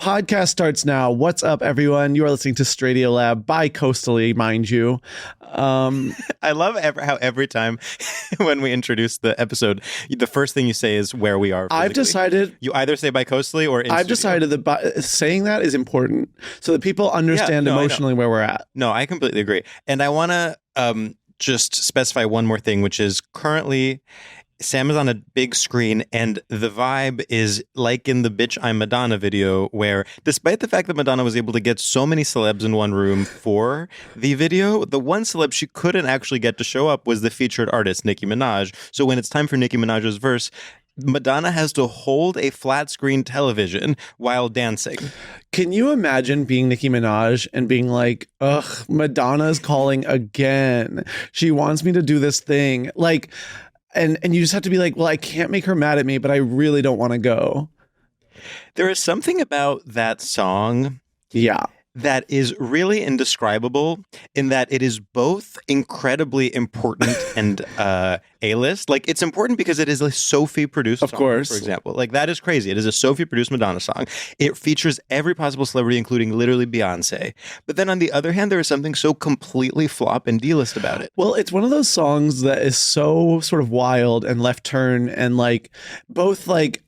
Podcast starts now. What's up, everyone? You are listening to StraightioLab bi-coastally, mind you. I love how every time when we introduce the episode, the first thing you say is where we are physically. I've decided... You either say bi-coastally or in I've studio. decided that saying that is important so that people understand emotionally where we're at. No, I completely agree. And I want to just specify one more thing, which is currently... Sam is on a big screen, and the vibe is like in the Bitch I'm Madonna video, where despite the fact that Madonna was able to get so many celebs in one room for the video, the one celeb she couldn't actually get to show up was the featured artist, Nicki Minaj. So when it's time for Nicki Minaj's verse, Madonna has to hold a flat screen television while dancing. Can you imagine being Nicki Minaj and being like, ugh, Madonna's calling again. She wants me to do this thing. Like... And you just have to be like, well, I can't make her mad at me, but I really don't want to go. There is something about that song that is really indescribable in that it is both incredibly important and A-list. Like, it's important because it is a Sophie-produced song, of course, for example. Like, that is crazy. It is a Sophie-produced Madonna song. It features every possible celebrity, including literally Beyonce. But then on the other hand, there is something so completely flop and D-list about it. Well, it's one of those songs that is so sort of wild and left turn and like both like,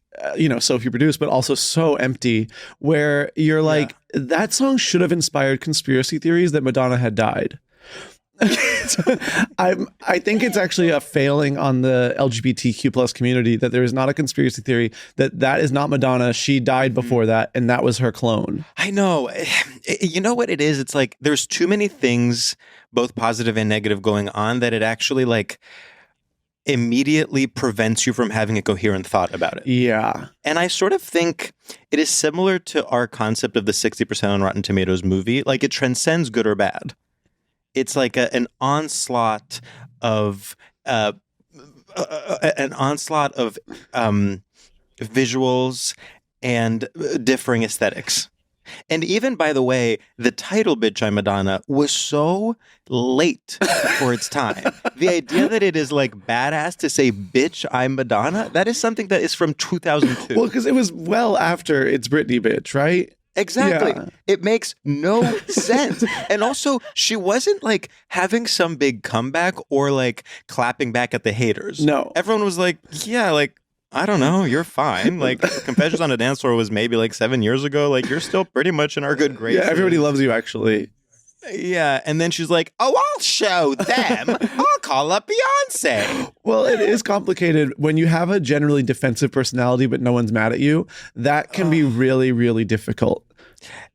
Sophie produced, but also so empty, where you're like, that song should have inspired conspiracy theories that Madonna had died. I think it's actually a failing on the LGBTQ plus community that there is not a conspiracy theory that is not Madonna. She died before that, and that was her clone. I know. You know what it is? It's like there's too many things, both positive and negative, going on that it actually like immediately prevents you from having a coherent thought about it. Yeah. And I sort of think it is similar to our concept of the 60% on Rotten Tomatoes movie. Like, it transcends good or bad. It's like an onslaught of visuals and differing aesthetics. And even, by the way, the title Bitch I'm Madonna was so late for its time. The idea that it is like badass to say Bitch I'm Madonna, that is something that is from 2002. Well, because it was well after It's Britney Bitch, right? Exactly. Yeah. It makes no sense. And also, she wasn't like having some big comeback or like clapping back at the haters. No. Everyone was like, yeah, like, I don't know, you're fine. Like, Confessions on a Dance Floor was maybe like 7 years ago. Like, you're still pretty much in our good graces. Yeah, everybody loves you, actually. Yeah, and then she's like, oh, I'll show them. I'll call up Beyonce. Well, it is complicated when you have a generally defensive personality, but no one's mad at you. That can be really, really difficult.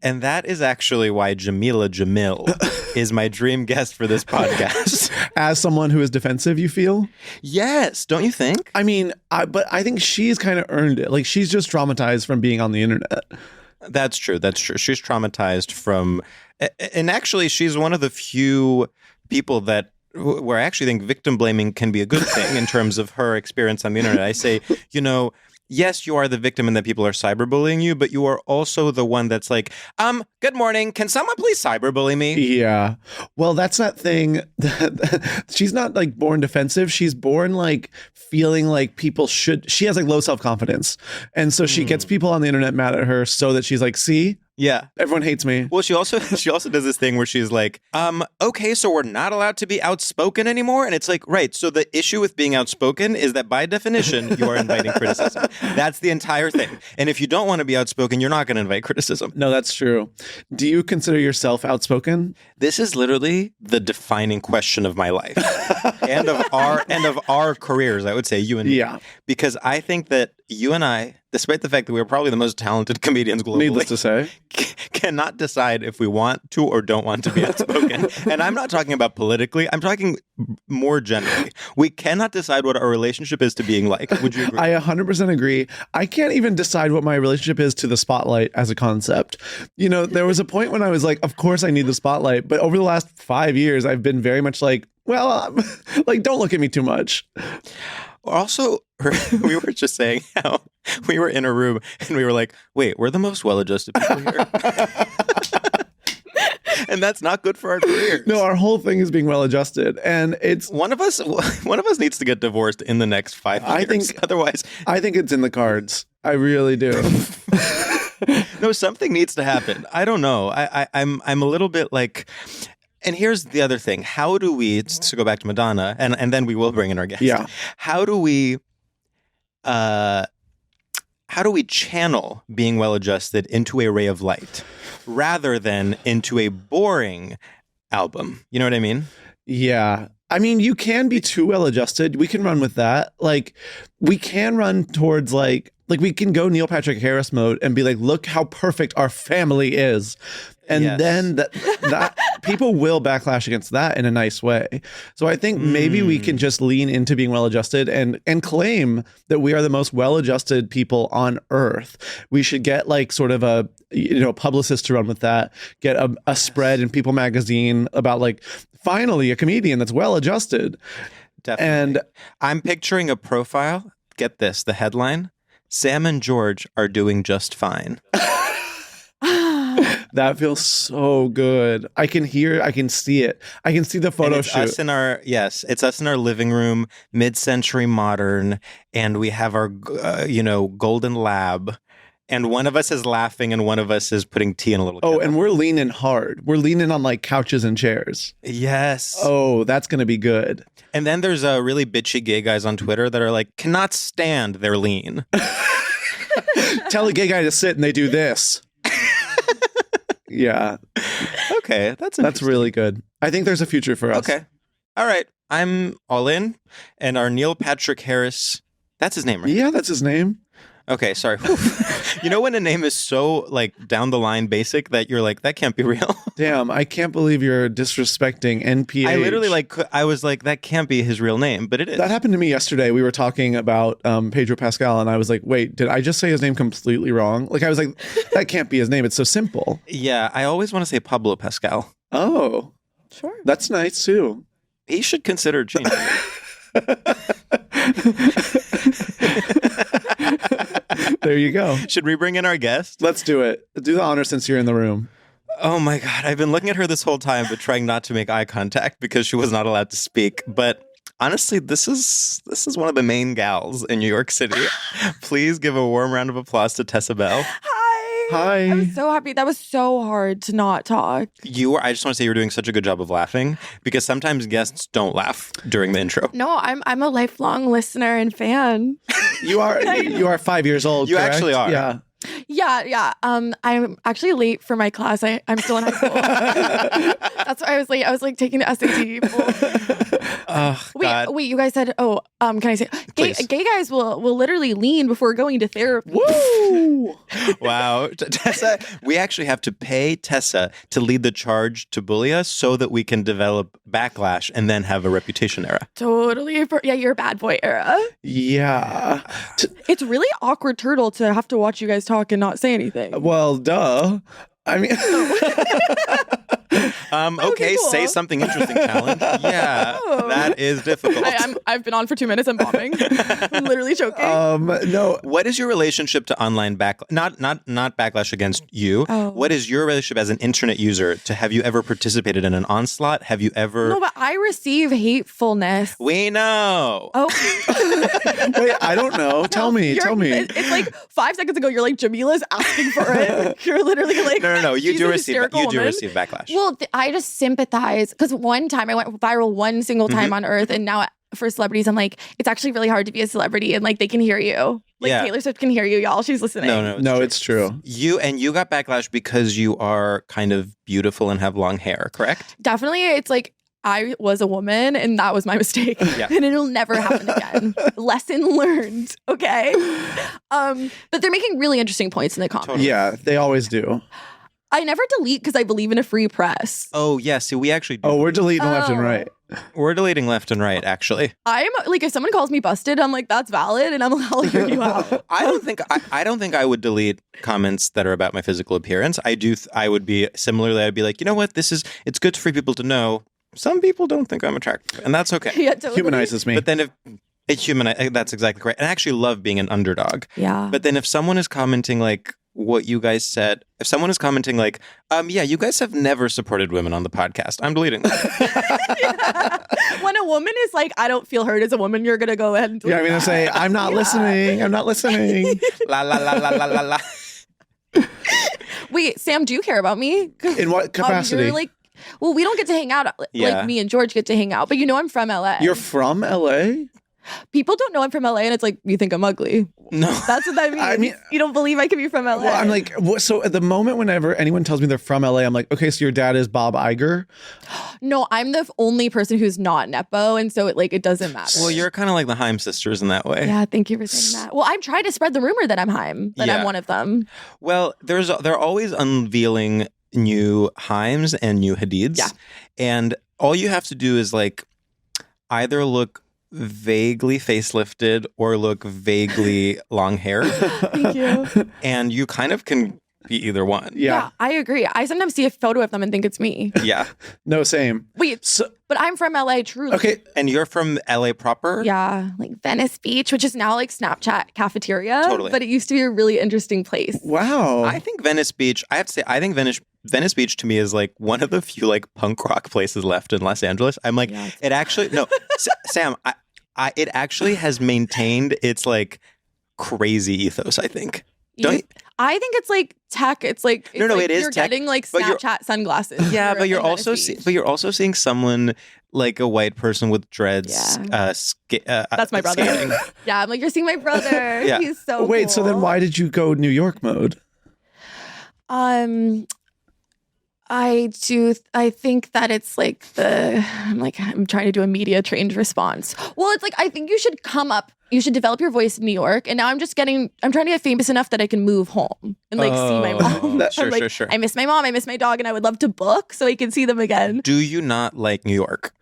And that is actually why Jamila Jamil is my dream guest for this podcast. As someone who is defensive, you feel? Yes, don't you think? I mean, but I think she's kind of earned it. Like, she's just traumatized from being on the internet. That's true. That's true. She's traumatized from... And actually, she's one of the few people that where I actually think victim blaming can be a good thing in terms of her experience on the internet. I say, yes, you are the victim and that people are cyberbullying you, but you are also the one that's like, good morning. Can someone please cyberbully me? Yeah. Well, that's that thing. She's not like born defensive. She's born like feeling like people should. She has like low self-confidence. And so she gets people on the internet mad at her so that she's like, see? Yeah. Everyone hates me. Well, she also does this thing where she's like, okay, so we're not allowed to be outspoken anymore. And it's like, right. So the issue with being outspoken is that by definition, you are inviting criticism. That's the entire thing. And if you don't want to be outspoken, you're not going to invite criticism. No, that's true. Do you consider yourself outspoken? This is literally the defining question of my life and of our careers, I would say, you and me. Yeah. Because I think that you and I, despite the fact that we are probably the most talented comedians globally, needless to say, cannot decide if we want to or don't want to be outspoken. And I'm not talking about politically. I'm talking more generally. We cannot decide what our relationship is to being like. Would you agree? I 100% agree. I can't even decide what my relationship is to the spotlight as a concept. There was a point when I was like, of course I need the spotlight. But over the last 5 years, I've been very much like, well, like, don't look at me too much. Also, we were just saying how we were in a room and we were like, wait, we're the most well-adjusted people here. And that's not good for our careers. No, our whole thing is being well-adjusted. And it's... One of us needs to get divorced in the next 5 years. I think it's in the cards. I really do. No, something needs to happen. I don't know. I'm a little bit like, and here's the other thing. How do we, to go back to Madonna, and then we will bring in our guest. Yeah. How do we channel being well-adjusted into a ray of light rather than into a boring album? You know what I mean? Yeah. I mean, you can be too well adjusted. We can run with that. Like, we can run towards like we can go Neil Patrick Harris mode and be like, look how perfect our family is. And then that people will backlash against that in a nice way. So I think maybe we can just lean into being well-adjusted and claim that we are the most well-adjusted people on earth. We should get like sort of a publicist to run with that, get a spread in People magazine about like, finally a comedian that's well-adjusted. Definitely. And I'm picturing a profile. Get this, the headline: Sam and George are doing just fine. That feels so good. I can see it. I can see the photo shoot. It's us in our living room, mid-century modern, and we have our, golden lab. And one of us is laughing and one of us is putting tea in a little kettle. Oh, and we're leaning hard. We're leaning on like couches and chairs. Yes. Oh, that's going to be good. And then there's really bitchy gay guys on Twitter that are like, cannot stand their lean. Tell a gay guy to sit and they do this. Yeah. Okay, that's really good. I think there's a future for us. Okay. All right. I'm all in. And our Neil Patrick Harris, that's his name, right? Yeah, that's his name. Okay, sorry. You know when a name is so like down the line basic that you're like, that can't be real? Damn, I can't believe you're disrespecting NPH. I literally I was like, that can't be his real name, but it is. That happened to me yesterday. We were talking about Pedro Pascal and I was like, wait, did I just say his name completely wrong? Like I was like, that can't be his name. It's so simple. Yeah, I always want to say Pablo Pascal. Oh, sure. That's nice too. He should consider changing it. There you go. Should we bring in our guest? Let's do it. Do the honor since you're in the room. Oh my God. I've been looking at her this whole time, but trying not to make eye contact because she was not allowed to speak. But honestly, this is one of the main gals in New York City. Please give a warm round of applause to Tessa Belle. Hi. I'm so happy. That was so hard to not talk. I just want to say you're doing such a good job of laughing because sometimes guests don't laugh during the intro. No, I'm a lifelong listener and fan. You are 5 years old. You correct? actually are. Yeah. Yeah. I'm actually late for my class. I'm still in high school. That's why I was late. I was like taking the SAT. Wait, you guys said, can I say gay guys will literally lean before going to therapy. Woo! Wow. Tessa, we actually have to pay Tessa to lead the charge to bully us so that we can develop backlash and then have a reputation era. Totally. Your bad boy era. Yeah. It's really awkward, Turtle, to have to watch you guys talk and not say anything. Well, duh. I mean... Okay, cool. Say something interesting, challenge. Yeah, that is difficult. I've been on for 2 minutes. I'm bombing. I'm literally choking. No. What is your relationship to online backlash? Not backlash against you. Oh. What is your relationship as an internet user to have you ever participated in an onslaught? Have you ever... No, but I receive hatefulness. We know. Oh. Wait, I don't know. Tell me. It's like 5 seconds ago, you're like, Jamila's asking for it. You're literally like... No. You do receive backlash. Well, I just sympathize because one time I went viral one single time on Earth, and now for celebrities, I'm like, it's actually really hard to be a celebrity, and like they can hear you. Like Taylor Swift can hear you, y'all. She's listening. No, it's true. You got backlash because you are kind of beautiful and have long hair, correct? Definitely, it's like I was a woman, and that was my mistake, and it'll never happen again. Lesson learned. Okay, but they're making really interesting points in the comments. Totally. Yeah, they always do. I never delete because I believe in a free press. Oh, yeah. See, we actually do. Oh, we're deleting left and right. We're deleting left and right, actually. I'm like, if someone calls me busted, I'm like, that's valid, and I'll hear you out. I don't think I would delete comments that are about my physical appearance. I would be similarly. I'd be like, you know what? It's good for people to know. Some people don't think I'm attractive, and that's okay. Yeah, totally. Humanizes me. But then that's exactly correct. And I actually love being an underdog. Yeah. But then if someone is commenting like what you guys said, if someone is commenting like, you guys have never supported women on the podcast, I'm deleting that. When a woman is like, I don't feel heard as a woman, you're gonna go ahead and delete I'm gonna say, I'm not listening. I'm not listening. La la la la la la la. Wait, Sam, do you care about me? In what capacity? You're like, well, we don't get to hang out. Like me and George get to hang out, but I'm from LA. You're from LA? People don't know I'm from LA, and it's like, you think I'm ugly. No. That's what that means. I mean, you don't believe I can be from LA. Well, I'm like, so at the moment whenever anyone tells me they're from LA, I'm like, okay, so your dad is Bob Iger? No, I'm the only person who's not Nepo, and so it doesn't matter. Well, you're kind of like the Haim sisters in that way. Yeah, thank you for saying that. Well, I'm trying to spread the rumor that I'm Haim, that I'm one of them. Well, they're always unveiling new Haims and new Hadids. Yeah. And all you have to do is like either look vaguely facelifted or look vaguely long hair. Thank you. And you kind of can be either one. Yeah, I agree. I sometimes see a photo of them and think it's me. Yeah. No, same. Wait, but I'm from LA, truly. Okay. And you're from LA proper? Yeah, like Venice Beach, which is now like Snapchat cafeteria. Totally. But it used to be a really interesting place. Wow. I think Venice Beach, I have to say, I think Venice Beach to me is like one of the few like punk rock places left in Los Angeles. I'm like, it actually, no, Sam, it actually has maintained its like crazy ethos, I think. I think it's like tech. It's like it is you're tech, getting like Snapchat sunglasses. Yeah, but you're also seeing someone like a white person with dreads. Yeah. That's my brother. Skating. Yeah, I'm like, you're seeing my brother. Yeah. He's so Wait, cool. so then why did you go New York mode? I think that it's like I'm trying to do a media trained response. Well, it's like, I think you should you should develop your voice in New York. And now I'm trying to get famous enough that I can move home and like see my mom. Sure. I miss my mom, I miss my dog, and I would love to book so I can see them again. Do you not like New York?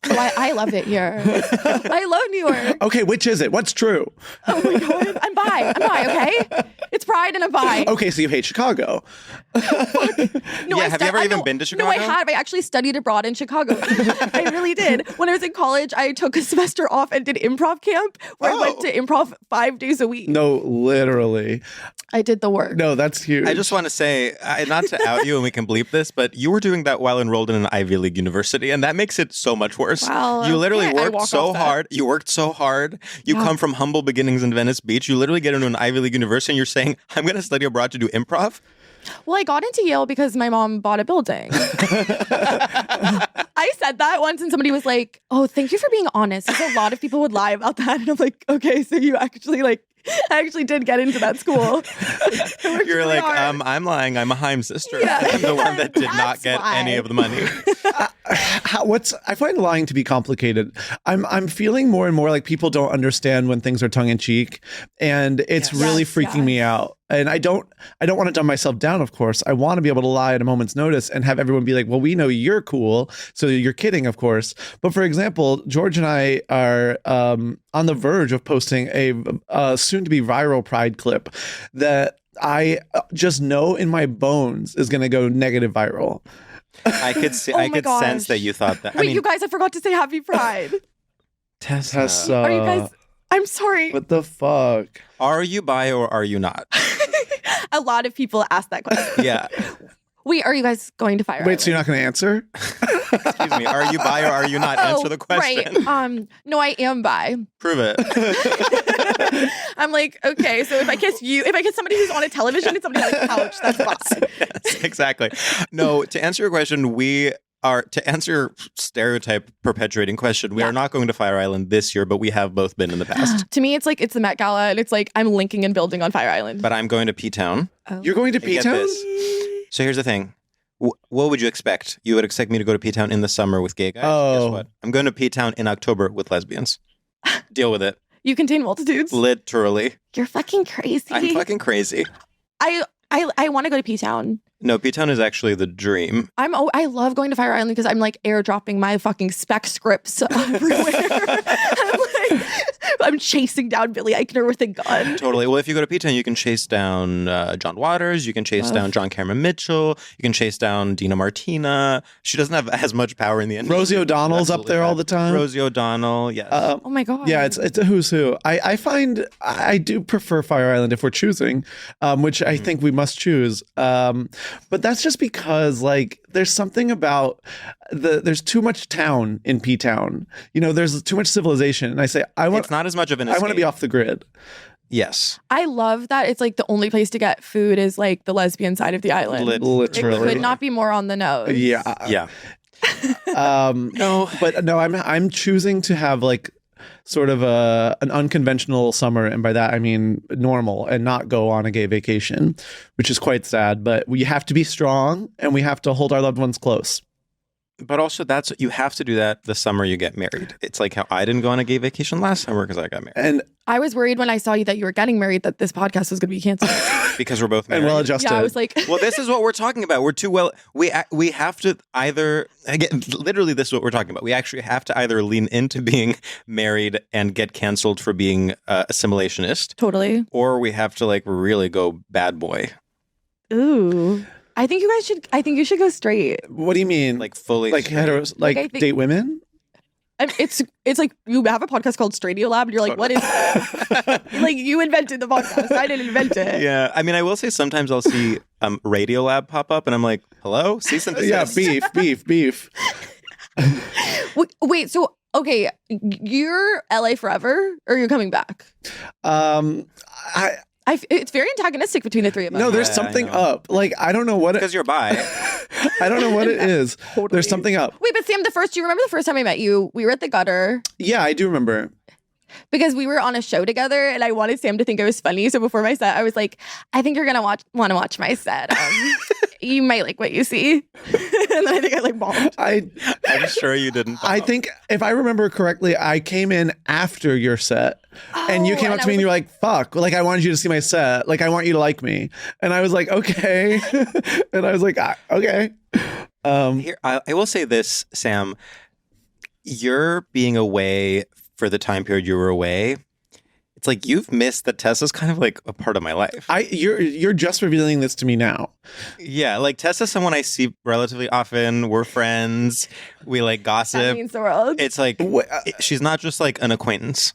Oh, I love it here. I love New York. Okay, which is it? What's true? Oh my God. I'm bi, okay? It's pride and I'm bi. Okay, so you hate Chicago. No, have you ever even been to Chicago? No, I have. I actually studied abroad in Chicago. I really did. When I was in college, I took a semester off and did improv camp where I went to improv 5 days a week. No, literally. I did the work. No, that's huge. I just want to say, not to out you and we can bleep this, but you were doing that while enrolled in an Ivy League university, and that makes it so much worse. Well, you literally worked so hard. You worked so hard. You come from humble beginnings in Venice Beach. You literally get into an Ivy League university and you're saying, I'm going to study abroad to do improv? Well, I got into Yale because my mom bought a building. I said that once and somebody was like, oh, thank you for being honest. Because a lot of people would lie about that. And I'm like, okay, so you actually I actually did get into that school. You're like, I'm lying. I'm a Haim sister. Yeah. I'm the one that did not get any of the money. I find lying to be complicated. I'm feeling more and more like people don't understand when things are tongue in cheek, and it's really freaking me out. And I don't want to dumb myself down, of course. I want to be able to lie at a moment's notice and have everyone be like, well, we know you're cool, so you're kidding, of course. But for example, George and I are on the verge of posting a soon-to-be viral Pride clip that I just know in my bones is going to go negative viral. I could see. I could sense that you thought that. Wait, you guys, I forgot to say Happy Pride. Tessa. Are you guys? I'm sorry. What the fuck? Are you bi or are you not? A lot of people ask that question. Yeah. Wait, are you guys going to Fire Island? Wait, so you're not going to answer? Excuse me. Are you bi or are you not? Answer the question. Right. No, I am bi. Prove it. I'm like, okay, so if I kiss somebody who's on a television and somebody on a couch, that's bi. Yes, exactly. No, to answer your question, to answer your stereotype perpetuating question, we are not going to Fire Island this year, but we have both been in the past. To me, it's like it's the Met Gala, and it's like I'm linking and building on Fire Island. But I'm going to P-Town. Oh. You're going to P-Town? So here's the thing. What would you expect? You would expect me to go to P-Town in the summer with gay guys? Oh. Guess what? I'm going to P-Town in October with lesbians. Deal with it. You contain multitudes? Literally. You're fucking crazy. I'm fucking crazy. I want to go to P-Town. No, P-Town is actually the dream. I love going to Fire Island because I'm like airdropping my fucking spec scripts everywhere. I'm chasing down Billy Eichner with a gun. Totally. Well, if you go to P-Town, you can chase down John Waters. You can chase down John Cameron Mitchell. You can chase down Dina Martina. She doesn't have as much power in the industry. Rosie O'Donnell's up there all the time. Rosie O'Donnell, yes. Oh my God. Yeah, it's a who's who. I find I do prefer Fire Island if we're choosing, which I think we must choose. But that's just because like there's something about there's too much town in P-Town. You know, there's too much civilization. And I say, it's not as much of an escape. I want to be off the grid. Yes. I love that it's like the only place to get food is like the lesbian side of the island. Literally. It could not be more on the nose. Yeah. No, but no, I'm choosing to have like sort of an unconventional summer, and by that I mean normal, and not go on a gay vacation, which is quite sad. But we have to be strong, and we have to hold our loved ones close. But also, you have to do that the summer you get married. It's like how I didn't go on a gay vacation last summer because I got married. And I was worried when I saw you that you were getting married that this podcast was going to be canceled. Because we're both married. And well adjusted. Yeah, I was like, well, this is what we're talking about. We're too well. We have to either, again, literally, this is what we're talking about. We actually have to either lean into being married and get canceled for being assimilationist. Totally. Or we have to like really go bad boy. Ooh. I think you should go straight. What do you mean? Like fully like heteros, like date women? It's like you have a podcast called StraightioLab and you're like, what is that? Like you invented the podcast. I didn't invent it. Yeah. I mean, I will say sometimes I'll see RadioLab pop up and I'm like, hello? Cease and desist. Yeah, beef. Wait, so okay, you're LA forever or you're coming back? It's very antagonistic between the three of us. No, there's something up. Like, I don't know what because you're bi. I don't know what it is. Totally. There's something up. Wait, but Sam, do you remember the first time I met you? We were at the Gutter. Yeah, I do remember. Because we were on a show together and I wanted Sam to think I was funny. So before my set, I was like, I think you're going to want to watch my set. You might like what you see. And then I think I like bombed. I'm sure you didn't. I think if I remember correctly, I came in after your set and you came up to me and you're like, fuck, like I wanted you to see my set. Like I want you to like me. And I was like, okay. And I was like, okay. Here, I will say this, Sam, you're being away for the time period you were away. It's like you've missed that Tessa's kind of like a part of my life. You're just revealing this to me now. Yeah, like Tessa's someone I see relatively often. We're friends. We like gossip. That means the world. It's like she's not just like an acquaintance.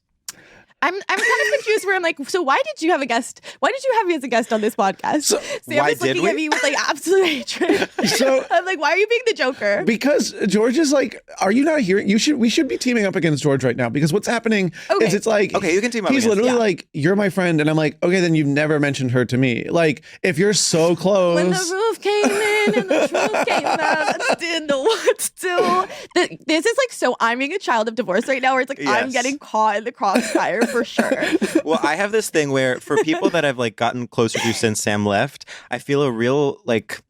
I'm kind of confused where I'm like, so why did you have a guest? Why did you have me as a guest on this podcast? So, Sam was looking at me with like absolute hatred. So I'm like, why are you being the Joker? Because George is like, are you not hearing? We should be teaming up against George right now because what's happening is it's like, okay, you can team up. He's literally like, you're my friend, and I'm like, okay, then you've never mentioned her to me. Like, if you're so close. When the roof came in and the truth came out, I didn't know what to do. This is like, so I'm being a child of divorce right now, where it's like I'm getting caught in the crossfire. For sure. Well, I have this thing where for people that I've like gotten closer to since Sam left, I feel a real like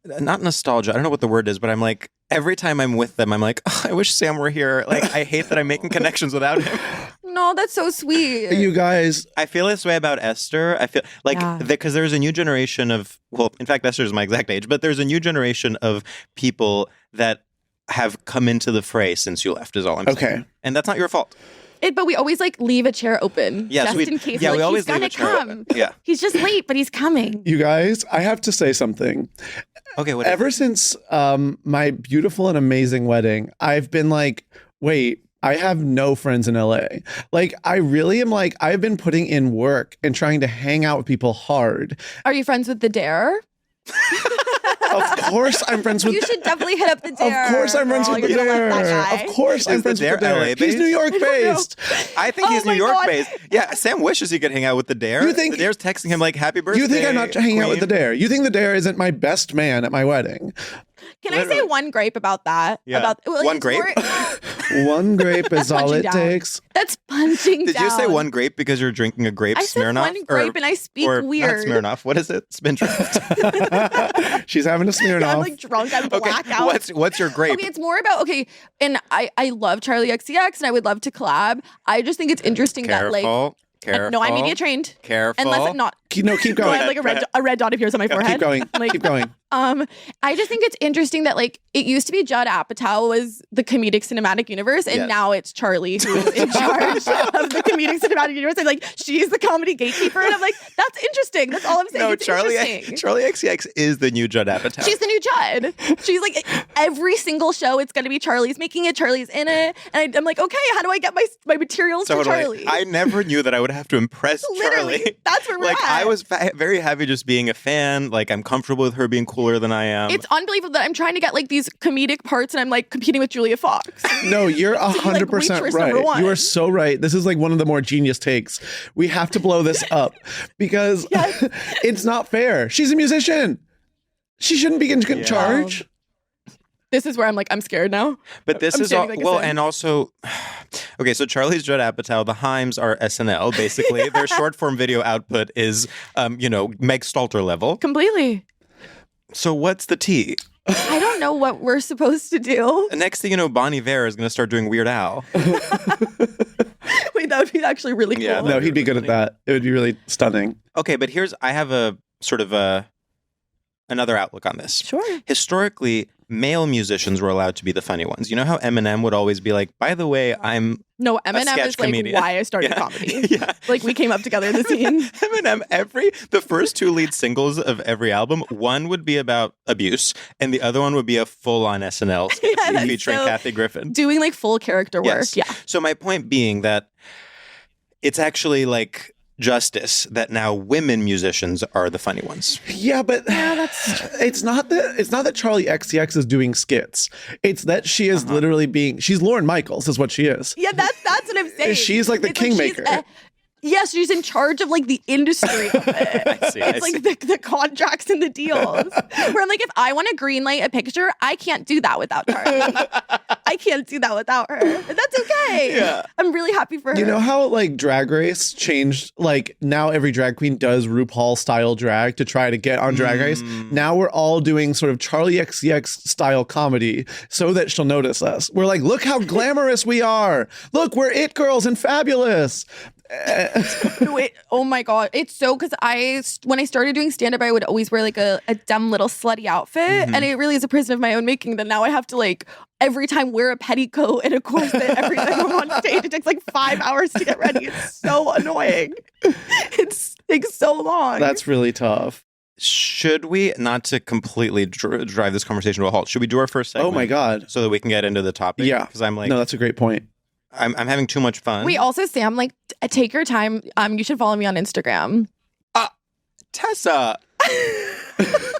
not nostalgia. I don't know what the word is, but I'm like every time I'm with them, I'm like, oh, I wish Sam were here. Like I hate that I'm making connections without him. No, that's so sweet. You guys, I feel this way about Esther. I feel like because there's a new generation of in fact, Esther's my exact age, but there's a new generation of people that have come into the fray since you left. Is all I'm saying. Okay, and that's not your fault. But we always like leave a chair open just in case. Yeah, like, we always he's leave gonna a chair come. open. Yeah, he's just late, but he's coming. You guys, I have to say something. Okay, what ever since my beautiful and amazing wedding, I've been like, wait, I have no friends in LA. Like, I really am like, I've been putting in work and trying to hang out with people hard. Are you friends with the Dare? Of course I'm friends with... You should definitely hit up the Dare. Of course I'm friends with the Dare. Of course I'm friends with the Dare. He's New York based. I think he's New York based. Yeah, Sam wishes he could hang out with the Dare. You think... The Dare's texting him like, happy birthday, You think I'm not hanging Queen? out with the Dare? You think the Dare isn't my best man at my wedding? Can I say one grape about that? Yeah. One grape? One grape is all it takes. That's punching Did down. you say one grape because you're drinking a grape I said Smirnoff? one grape and I speak weird. Not Smirnoff. What is it? Spindrift. She's having a Smirnoff. Yeah, I'm like drunk. I'm blackout. Okay. What's your grape? Okay, it's more about, and I love Charlie XCX and I would love to collab. I just think it's interesting that like... Careful. No, I'm media trained. Careful. Unless not. Keep going. No, I have like a red dot appears on my forehead. Keep going. Like, keep going. I just think it's interesting that like it used to be Judd Apatow was the comedic cinematic universe, and now it's Charlie who is in charge of the comedic cinematic universe. And like she's the comedy gatekeeper, and I'm like, that's interesting. That's all I'm saying. No, it's Charlie XCX is the new Judd Apatow. She's the new Judd. She's like every single show, it's gonna be Charlie's making it. Charlie's in it, and I'm like, okay, how do I get my materials to Charlie? I never knew that I would have to impress Literally, Charlie. that's where we're at. I was very happy just being a fan. Like, I'm comfortable with her being cooler than I am. It's unbelievable that I'm trying to get like these comedic parts and I'm like competing with Julia Fox. No, you're 100% right. You are so right. This is like one of the more genius takes. We have to blow this up because it's not fair. She's a musician. She shouldn't be in charge. This is where I'm like, I'm scared now. But this is and also, okay, so Charlie's Judd Apatow, the Himes are SNL, basically. Their short form video output is, Meg Stalter level. Completely. So what's the tea? I don't know what we're supposed to do. Next thing you know, Bon Iver is going to start doing Weird Al. Wait, that would be actually really cool. Yeah, no, he'd be good at that. It would be really stunning. Okay, but I have a sort of another outlook on this. Sure. Historically, male musicians were allowed to be the funny ones. You know how Eminem would always be like, by the way, I'm Eminem is comedian. Like why I started comedy. Yeah. Like we came up together in the scene. Eminem, the first two lead singles of every album, one would be about abuse and the other one would be a full-on SNL sketch featuring Kathy Griffin. Doing like full character work. Yes. Yeah. So my point being that it's actually like justice that now women musicians are the funny ones. Yeah, but it's not that Charlie XCX is doing skits. It's that she is literally she's Lorne Michaels is what she is. Yeah, that's what I'm saying. She's like the kingmaker. Yes, she's in charge of like the industry of it. I see. Like the contracts and the deals. Where I'm like, if I want to greenlight a picture, I can't do that without Charlie. I can't do that without her. And that's okay. Yeah. I'm really happy for her. You know how like Drag Race changed? Like now every drag queen does RuPaul style drag to try to get on Drag Race. Now we're all doing sort of Charlie XCX style comedy so that she'll notice us. We're like, look how glamorous we are. Look, we're it girls and fabulous. Wait, oh my god, it's so because when I started doing stand-up I would always wear like a dumb little slutty outfit and it really is a prison of my own making that now I have to like every time wear a petticoat and a corset every time I'm on stage. It takes like 5 hours to get ready. It's so annoying. It takes so long. That's really tough. Should we, not to completely drive this conversation to a halt, should we do our first segment? Oh my god, so that we can get into the topic? Yeah, because I'm like, no, that's a great point. I'm having too much fun. Wait, also, Sam, like, take your time. You should follow me on Instagram. Tessa,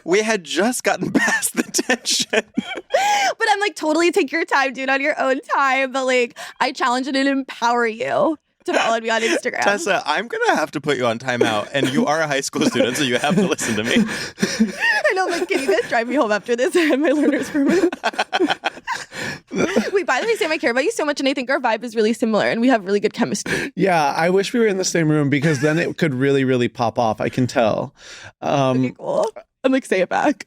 we had just gotten past the tension. But I'm like, totally take your time, dude, on your own time. But like, I challenge and empower you to follow me on Instagram. Tessa, I'm going to have to put you on timeout. And you are a high school student, so you have to listen to me. I know, like, can you guys drive me home after this? I had my learner's permit. Wait, by the way, Sam, I care about you so much, and I think our vibe is really similar, and we have really good chemistry. Yeah, I wish we were in the same room because then it could really, really pop off. I can tell. Okay, cool. I'm like, say it back.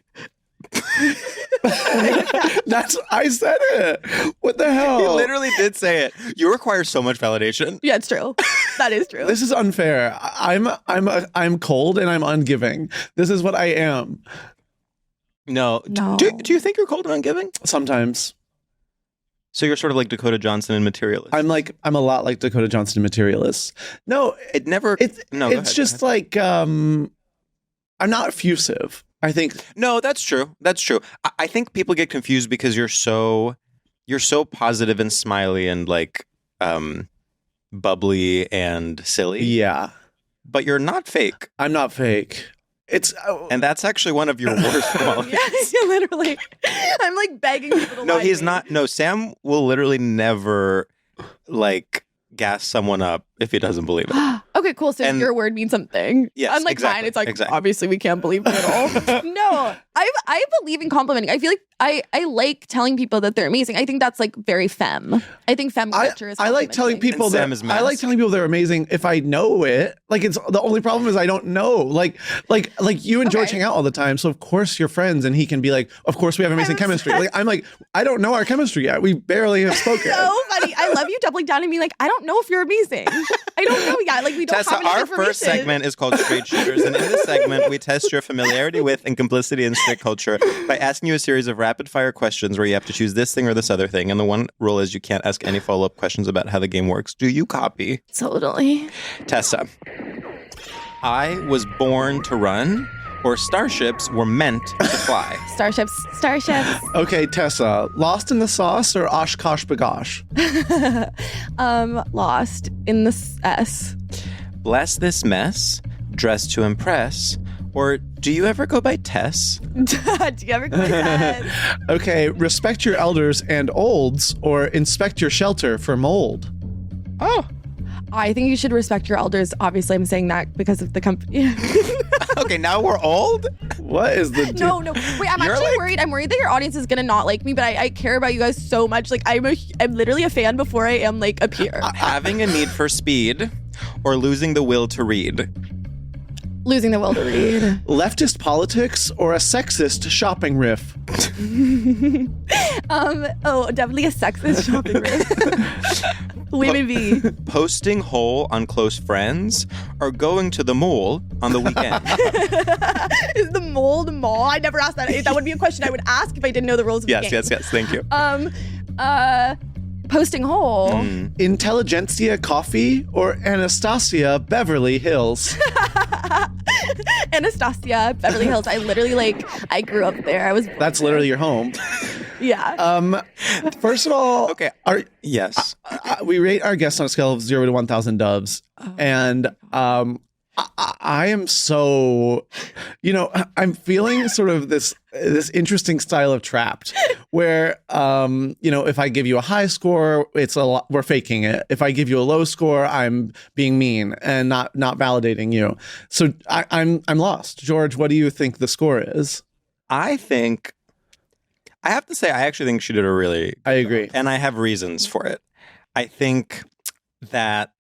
I said it. What the hell? He literally did say it. You require so much validation. Yeah, it's true. That is true. This is unfair. I'm cold and I'm ungiving. This is what I am. No. Do you think you're cold and ungiving? Sometimes. So you're sort of like Dakota Johnson in Materialist. I'm a lot like Dakota Johnson in Materialist. No, it's just like I'm not effusive. I think no, that's true. That's true. I think people get confused because you're so positive and smiley and like bubbly and silly. Yeah, but you're not fake. I'm not fake. And that's actually one of your worst qualities. Yeah, literally. I'm like begging people to No, like he's me. not. No, Sam will literally never like gas someone up if he doesn't believe it. Okay, cool. So your word means something. Yes, unlike mine, it's like obviously we can't believe it at all. No, I believe in complimenting. I feel like I like telling people that they're amazing. I think that's like very femme. I think femme culture is. I like telling people they're amazing if I know it. Like it's the only problem is I don't know. Like you and George hang out all the time, so of course you're friends, and he can be like, of course we have amazing chemistry. Like I'm like, I don't know our chemistry yet. We barely have spoken. So funny. I love you doubling down and being like, I don't know if you're amazing. I don't know yet. Like we don't Tessa, have enough our information. first segment is called Straight Shooters, and in this segment we test your familiarity with and complicity in straight culture by asking you a series of rapid fire questions where you have to choose this thing or this other thing. And the one rule is you can't ask any follow-up questions about how the game works. Do you copy? Totally. Tessa, I was born to run, or starships were meant to fly? Starships. Okay, Tessa, Lost in the Sauce or Oshkosh Bagosh? Lost in the S. Bless this mess, dress to impress, or do you ever go by Tess? Do you ever go by Tess? Okay, respect your elders and olds, or inspect your shelter for mold. Oh. I think you should respect your elders. Obviously, I'm saying that because of the company. Okay, now we're old? What is the No. Wait, I'm actually worried. I'm worried that your audience is gonna not like me, but I care about you guys so much. Like, I'm literally a fan before I am like a peer. Having a need for speed or losing the will to read? Losing the will to read. leftist politics or a sexist shopping riff? Definitely a sexist shopping riff. Women be Posting hole on close friends or going to the mall on the weekend? Is the mall the mall? I never asked that. That would be a question I would ask if I didn't know the rules of the game. Yes. Thank you. Posting hole. Intelligentsia Coffee or Anastasia Beverly Hills? Anastasia, Beverly Hills. I literally I grew up there. That's literally your home. Yeah. First of all, Okay. Yes. we rate our guests on a scale of 0 to 1,000 doves, and I am so, I'm feeling sort of this interesting style of Trapped, where if I give you a high score, it's a lot, we're faking it. If I give you a low score, I'm being mean and not validating you. So I'm lost. George, what do you think the score is? I have to say, I actually think she did a really... I agree. And I have reasons for it. I think that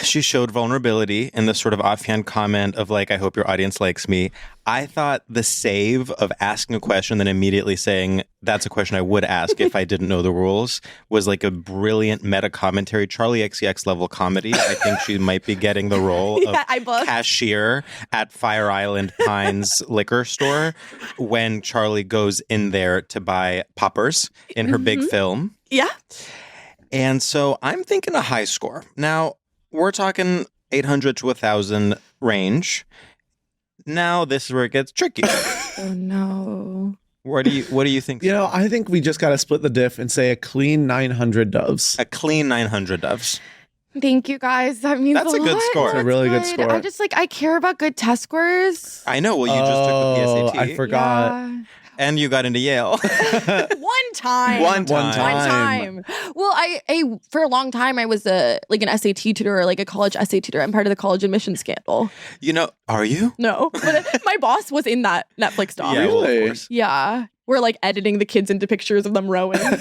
she showed vulnerability in the sort of offhand comment of I hope your audience likes me. I thought the save of asking a question then immediately saying, that's a question I would ask if I didn't know the rules, was a brilliant meta commentary, Charlie XCX level comedy. I think she might be getting the role of cashier at Fire Island Pines liquor store when Charlie goes in there to buy poppers in her big film. Yeah. And so I'm thinking a high score. Now, we're talking 800 to 1,000 range. Now this is where it gets tricky. Oh no. What do you think? I think we just got to split the diff and say a clean 900 doves. A clean 900 doves. Thank you guys. That means That's a good score. It's a really good score. I just I care about good test scores. I know. Well, you just took the PSAT. I forgot. Yeah. And you got into Yale. One time. Well, I for a long time I was an SAT tutor or a college SAT tutor. I'm part of the college admission scandal. Are you? No, but my boss was in that Netflix doc. Yeah, Really? well, of course. Yeah. We're editing the kids into pictures of them rowing. We're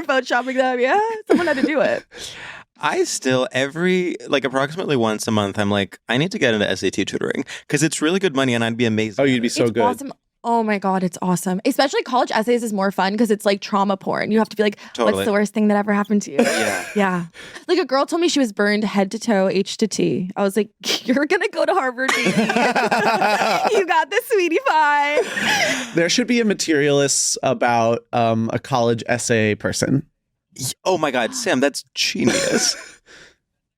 photoshopping them. Yeah, someone had to do it. I still approximately once a month, I'm I need to get into SAT tutoring because it's really good money and I'd be amazing. Oh, you'd be so It's good. awesome. Oh my God, it's awesome. Especially college essays is more fun because it's trauma porn. You have to be Totally. what's the worst thing that ever happened to you? Yeah. Yeah. A girl told me she was burned head to toe, H to T. I was like, you're going to go to Harvard, baby. You got this, sweetie pie. There should be a materialist about a college essay person. Oh my God, Sam, that's genius.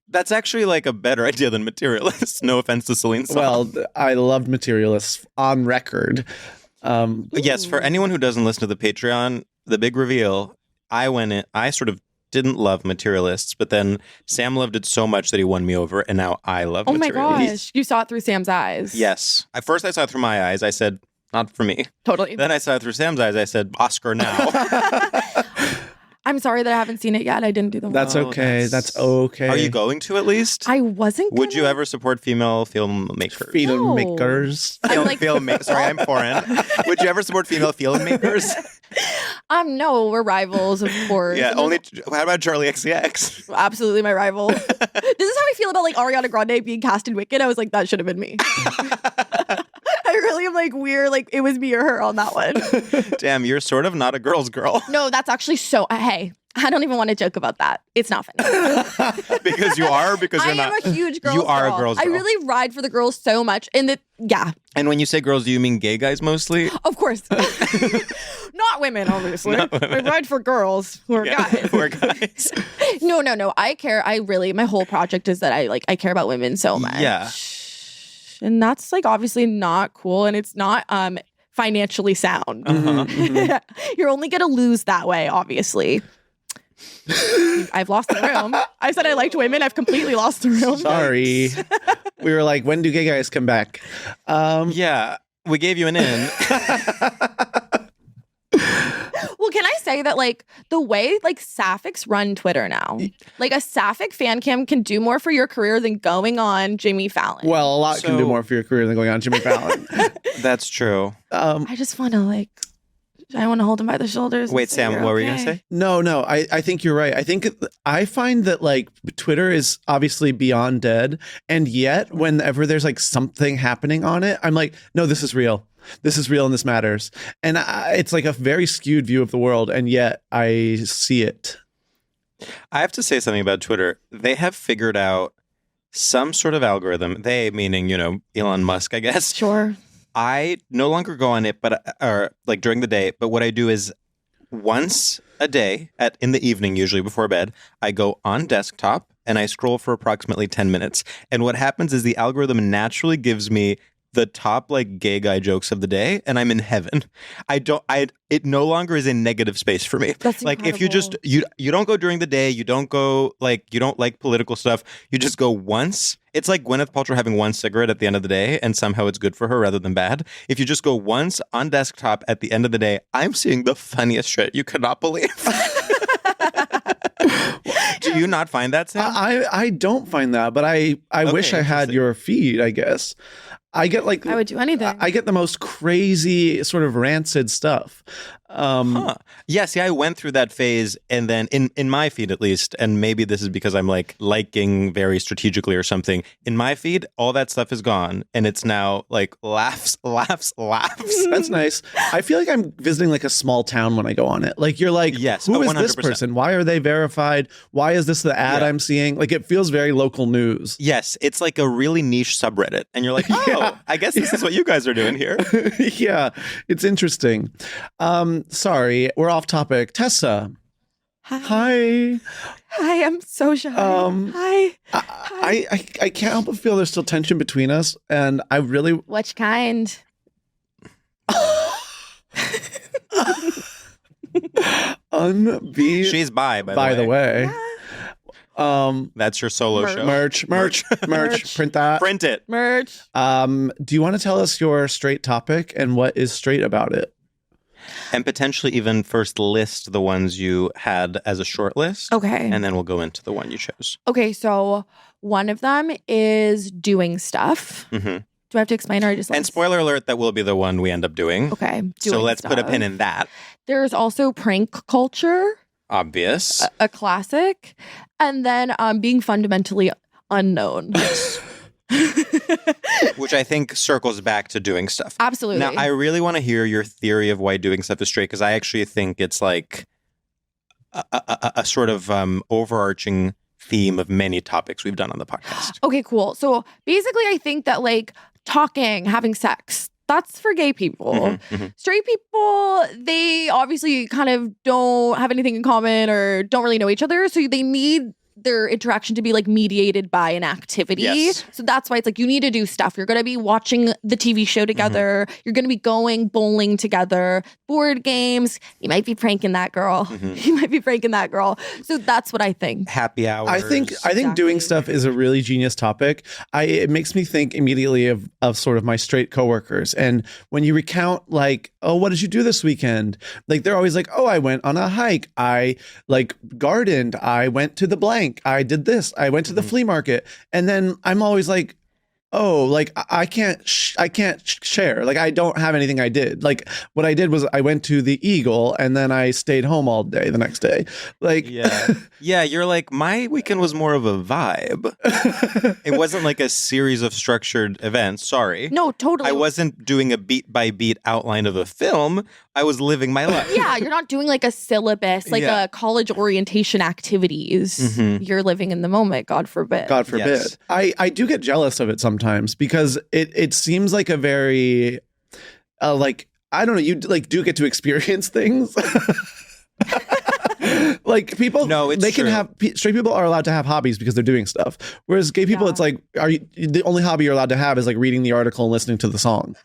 That's actually a better idea than materialist. No offense to Celine Song. Well, I loved materialists on record. Yes, for anyone who doesn't listen to the Patreon, the big reveal, I sort of didn't love materialists, but then Sam loved it so much that he won me over, and now I love materialists. Oh my gosh, you saw it through Sam's eyes. Yes. At first I saw it through my eyes. I said, not for me. Totally. Then I saw it through Sam's eyes. I said, Oscar now. I'm sorry that I haven't seen it yet. I didn't do the That's okay. That's okay. Are you going to at least? I wasn't Would you ever support female filmmakers? Filmmakers. Sorry, I'm foreign. Would you ever support female filmmakers? No, we're rivals, of course. Yeah, how about Charlie XCX? Absolutely my rival. This is how I feel about Ariana Grande being cast in Wicked. I was that should have been me. I really am we're it was me or her on that one. Damn, you're sort of not a girl's girl. No, that's actually hey, I don't even want to joke about that. It's not funny. Because you are, because you're not. I am a huge girl's You are girl. a girl's girl. I really ride for the girls so much. Yeah. And when you say girls, do you mean gay guys mostly? Of course. Not women, obviously. I ride for girls who are guys. Who are guys. No. I care. My whole project is that I care about women so much. Yeah. And that's obviously not cool, and it's not financially sound. Uh-huh. You're only going to lose that way, obviously. I've lost the room. I said I liked women. I've completely lost the room. Sorry. We were like, when do gay guys come back? Yeah, we gave you an in. Well, can I say that, like, the way, like, sapphics run Twitter now, like, a sapphic fan cam can do more for your career than going on Jimmy Fallon. Well, a lot can do more for your career than going on Jimmy Fallon. That's true. I just want to, like, I want to hold him by the shoulders. Wait, Sam, what were you going to say? No, I think you're right. I find that, like, Twitter is obviously beyond dead. And yet, whenever there's, like, something happening on it, I'm like, no, this is real. This is real and this matters. And it's like a very skewed view of the world. And yet I see it. I have to say something about Twitter. They have figured out some sort of algorithm. They, meaning, Elon Musk, I guess. Sure. I no longer go on it, or like during the day. But what I do is once a day in the evening, usually before bed, I go on desktop and I scroll for approximately 10 minutes. And what happens is the algorithm naturally gives me the top like gay guy jokes of the day, and I'm in heaven. It no longer is a negative space for me. That's like incredible. if you just you don't go during the day, you don't like political stuff, you just go once. It's like Gwyneth Paltrow having one cigarette at the end of the day and somehow it's good for her rather than bad. If you just go once on desktop at the end of the day, I'm seeing the funniest shit you could not believe. Do you not find that, Sam? I don't find that, but I wish I had your feed, I guess. I get like I would do anything. I get the most crazy sort of rancid stuff. Yeah, see, I went through that phase, and then in my feed at least, and maybe this is because I'm like liking very strategically or something. In my feed, all that stuff is gone, and it's now like laughs. That's nice. I feel like I'm visiting like a small town when I go on it. Like you're like, yes, who is 100%. This person? Why are they verified? Why is this the ad I'm seeing? Like it feels very local news. Yes, it's like a really niche subreddit, and you're like, oh, I guess this is what you guys are doing here. Yeah, it's interesting. Sorry, we're off topic. Tessa. Hi. Hi, I'm so shy. Hi. I can't help but feel there's still tension between us, and I really. Which kind? She's by the way. Yeah. That's your solo show. Merch. Print that. Print it. Merch. Do you want to tell us your straight topic and what is straight about it? And potentially even first list the ones you had as a short list. Okay. And then we'll go into the one you chose. Okay, so one of them is doing stuff. Mm-hmm. Do I have to explain or I just And spoiler alert, that will be the one we end up doing. Okay. So let's put a pin in that. There's also prank culture. Obvious. A classic. And then being fundamentally unknown. Which I think circles back to doing stuff. Absolutely. Now, I really want to hear your theory of why doing stuff is straight, because I actually think it's like a sort of overarching theme of many topics we've done on the podcast. Okay, cool. So basically, I think that like talking, having sex, that's for gay people. Mm-hmm, mm-hmm. Straight people, they obviously kind of don't have anything in common or don't really know each other. So they need their interaction to be like mediated by an activity. Yes. So that's why it's like you need to do stuff. You're going to be watching the TV show together. Mm-hmm. You're going to be going bowling together, board games. You might be pranking that girl. Mm-hmm. You might be pranking that girl. So that's what I think. Happy hours. I think doing stuff is a really genius topic. It makes me think immediately of sort of my straight coworkers. And when you recount like, oh, what did you do this weekend? Like they're always like, oh, I went on a hike. I like gardened. I went to the blank. I did this. I went to the flea market. And then I'm always like, oh, like I can't share. Like I don't have anything I did. Like what I did was I went to the Eagle and then I stayed home all day the next day. Like yeah, you're like, my weekend was more of a vibe. It wasn't like a series of structured events. Sorry. No, totally. I wasn't doing a beat by beat outline of a film. I was living my life. Yeah, you're not doing like a syllabus, like a college orientation activities. Mm-hmm. You're living in the moment, God forbid. God forbid. Yes. I do get jealous of it sometimes because it seems like a very, like, I don't know, you like do get to experience things. Like people, they can have straight people are allowed to have hobbies because they're doing stuff. Whereas gay people, it's like, the only hobby you're allowed to have is like reading the article and listening to the song.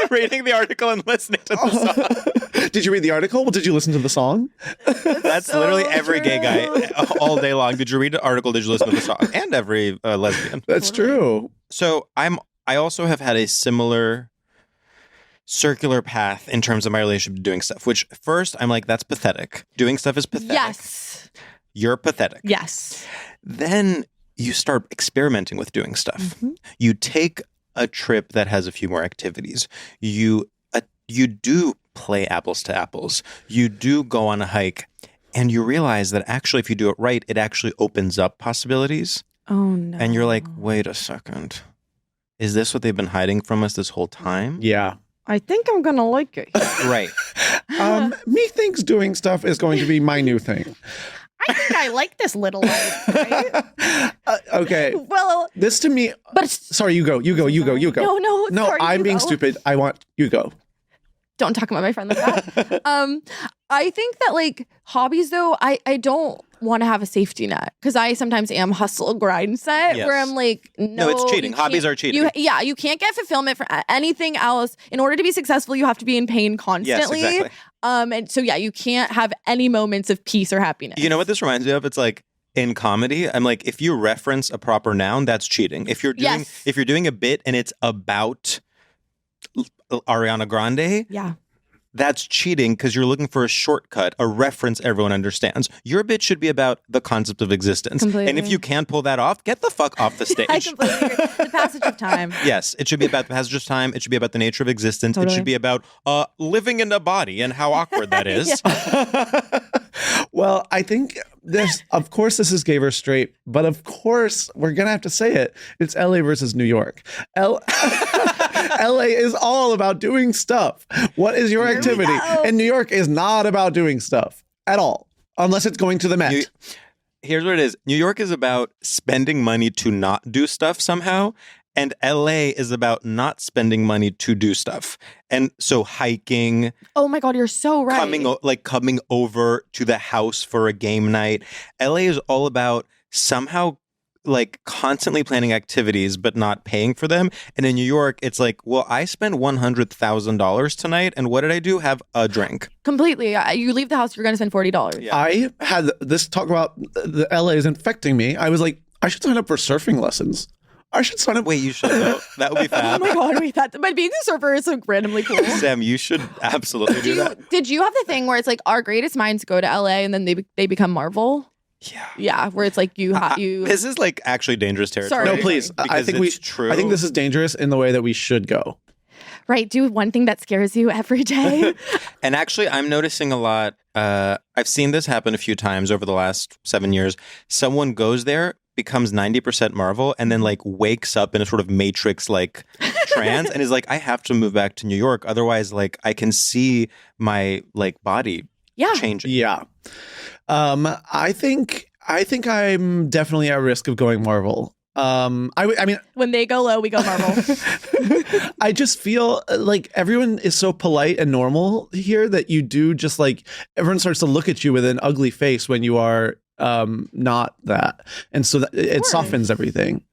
Reading the article and listening to the song. Did you read the article? Well, did you listen to the song? That's so literally every gay guy true. all day long. Did you read the article? Did you listen to the song? And every lesbian. That's true. So I also have had a similar circular path in terms of my relationship to doing stuff, which first I'm like, that's pathetic. Doing stuff is pathetic. Yes. You're pathetic. Yes. Then you start experimenting with doing stuff. Mm-hmm. You take a trip that has a few more activities. You do play apples to apples. You do go on a hike, and you realize that actually, if you do it right, it actually opens up possibilities. Oh no. And you're like, wait a second. Is this what they've been hiding from us this whole time? Yeah. I think I'm gonna like it. Right. Me thinks doing stuff is going to be my new thing. I think I like this little life, right? Okay. Well, This to me. but Sorry, you go. No, No, sorry, I'm you being go. stupid. I want you go. Don't talk about my friend like that. I think that like hobbies though, I don't want to have a safety net because I sometimes am hustle grind set Yes. where I'm like, no, it's cheating. you Hobbies can't- are cheating. You can't get fulfillment for anything else. In order to be successful, you have to be in pain constantly. Yes, exactly. And so you can't have any moments of peace or happiness. You know what this reminds me of? It's like in comedy, I'm like, if you reference a proper noun, that's cheating. If you're doing a bit and it's about Ariana Grande, Yeah. that's cheating because you're looking for a shortcut, a reference everyone understands. Your bit should be about the concept of existence. Completely. And if you can't pull that off, get the fuck off the stage. I completely agree. The passage of time. Yes, it should be about the passage of time. It should be about the nature of existence. It Totally. should be about living in a body and how awkward that is. Well, I think of course this is gay versus straight, but of course we're going to have to say it. It's LA versus New York. LA is all about doing stuff. What is your activity? And New York is not about doing stuff at all, unless it's going to the Met. Here's what it is. New York is about spending money to not do stuff somehow. And LA is about not spending money to do stuff. And so hiking, Oh my God, you're so right. coming over to the house for a game night. LA is all about somehow like constantly planning activities but not paying for them. And in New York, it's like, well, I spent $100,000 tonight, and what did I do? Have a drink. Completely. You leave the house, you're going to spend $40. Yeah. I had this talk about the LA is infecting me. I was like, I should sign up for surfing lessons. I should sign up. Wait, you should. That would be Oh fab. my God, wait, but being a surfer is like randomly cool. Sam, you should absolutely do that. Did you have the thing where it's like our greatest minds go to LA and then they become Marvel? Yeah. Yeah, where it's like you. This is like actually dangerous territory. Sorry. No, please. I Because think it's true. I think this is dangerous in the way that we should go. Right, do one thing that scares you every day. And actually, I'm noticing a lot. I've seen this happen a few times over the last 7 years. Someone goes there, becomes 90% Marvel, and then like wakes up in a sort of Matrix like trance and is like, I have to move back to New York. Otherwise, like I can see my like body Yeah. changing. Yeah. I think I'm definitely at risk of going Marvel. I mean, When they go low, we go Marvel. I just feel like everyone is so polite and normal here that you do just like everyone starts to look at you with an ugly face when you are not that, and so it softens everything.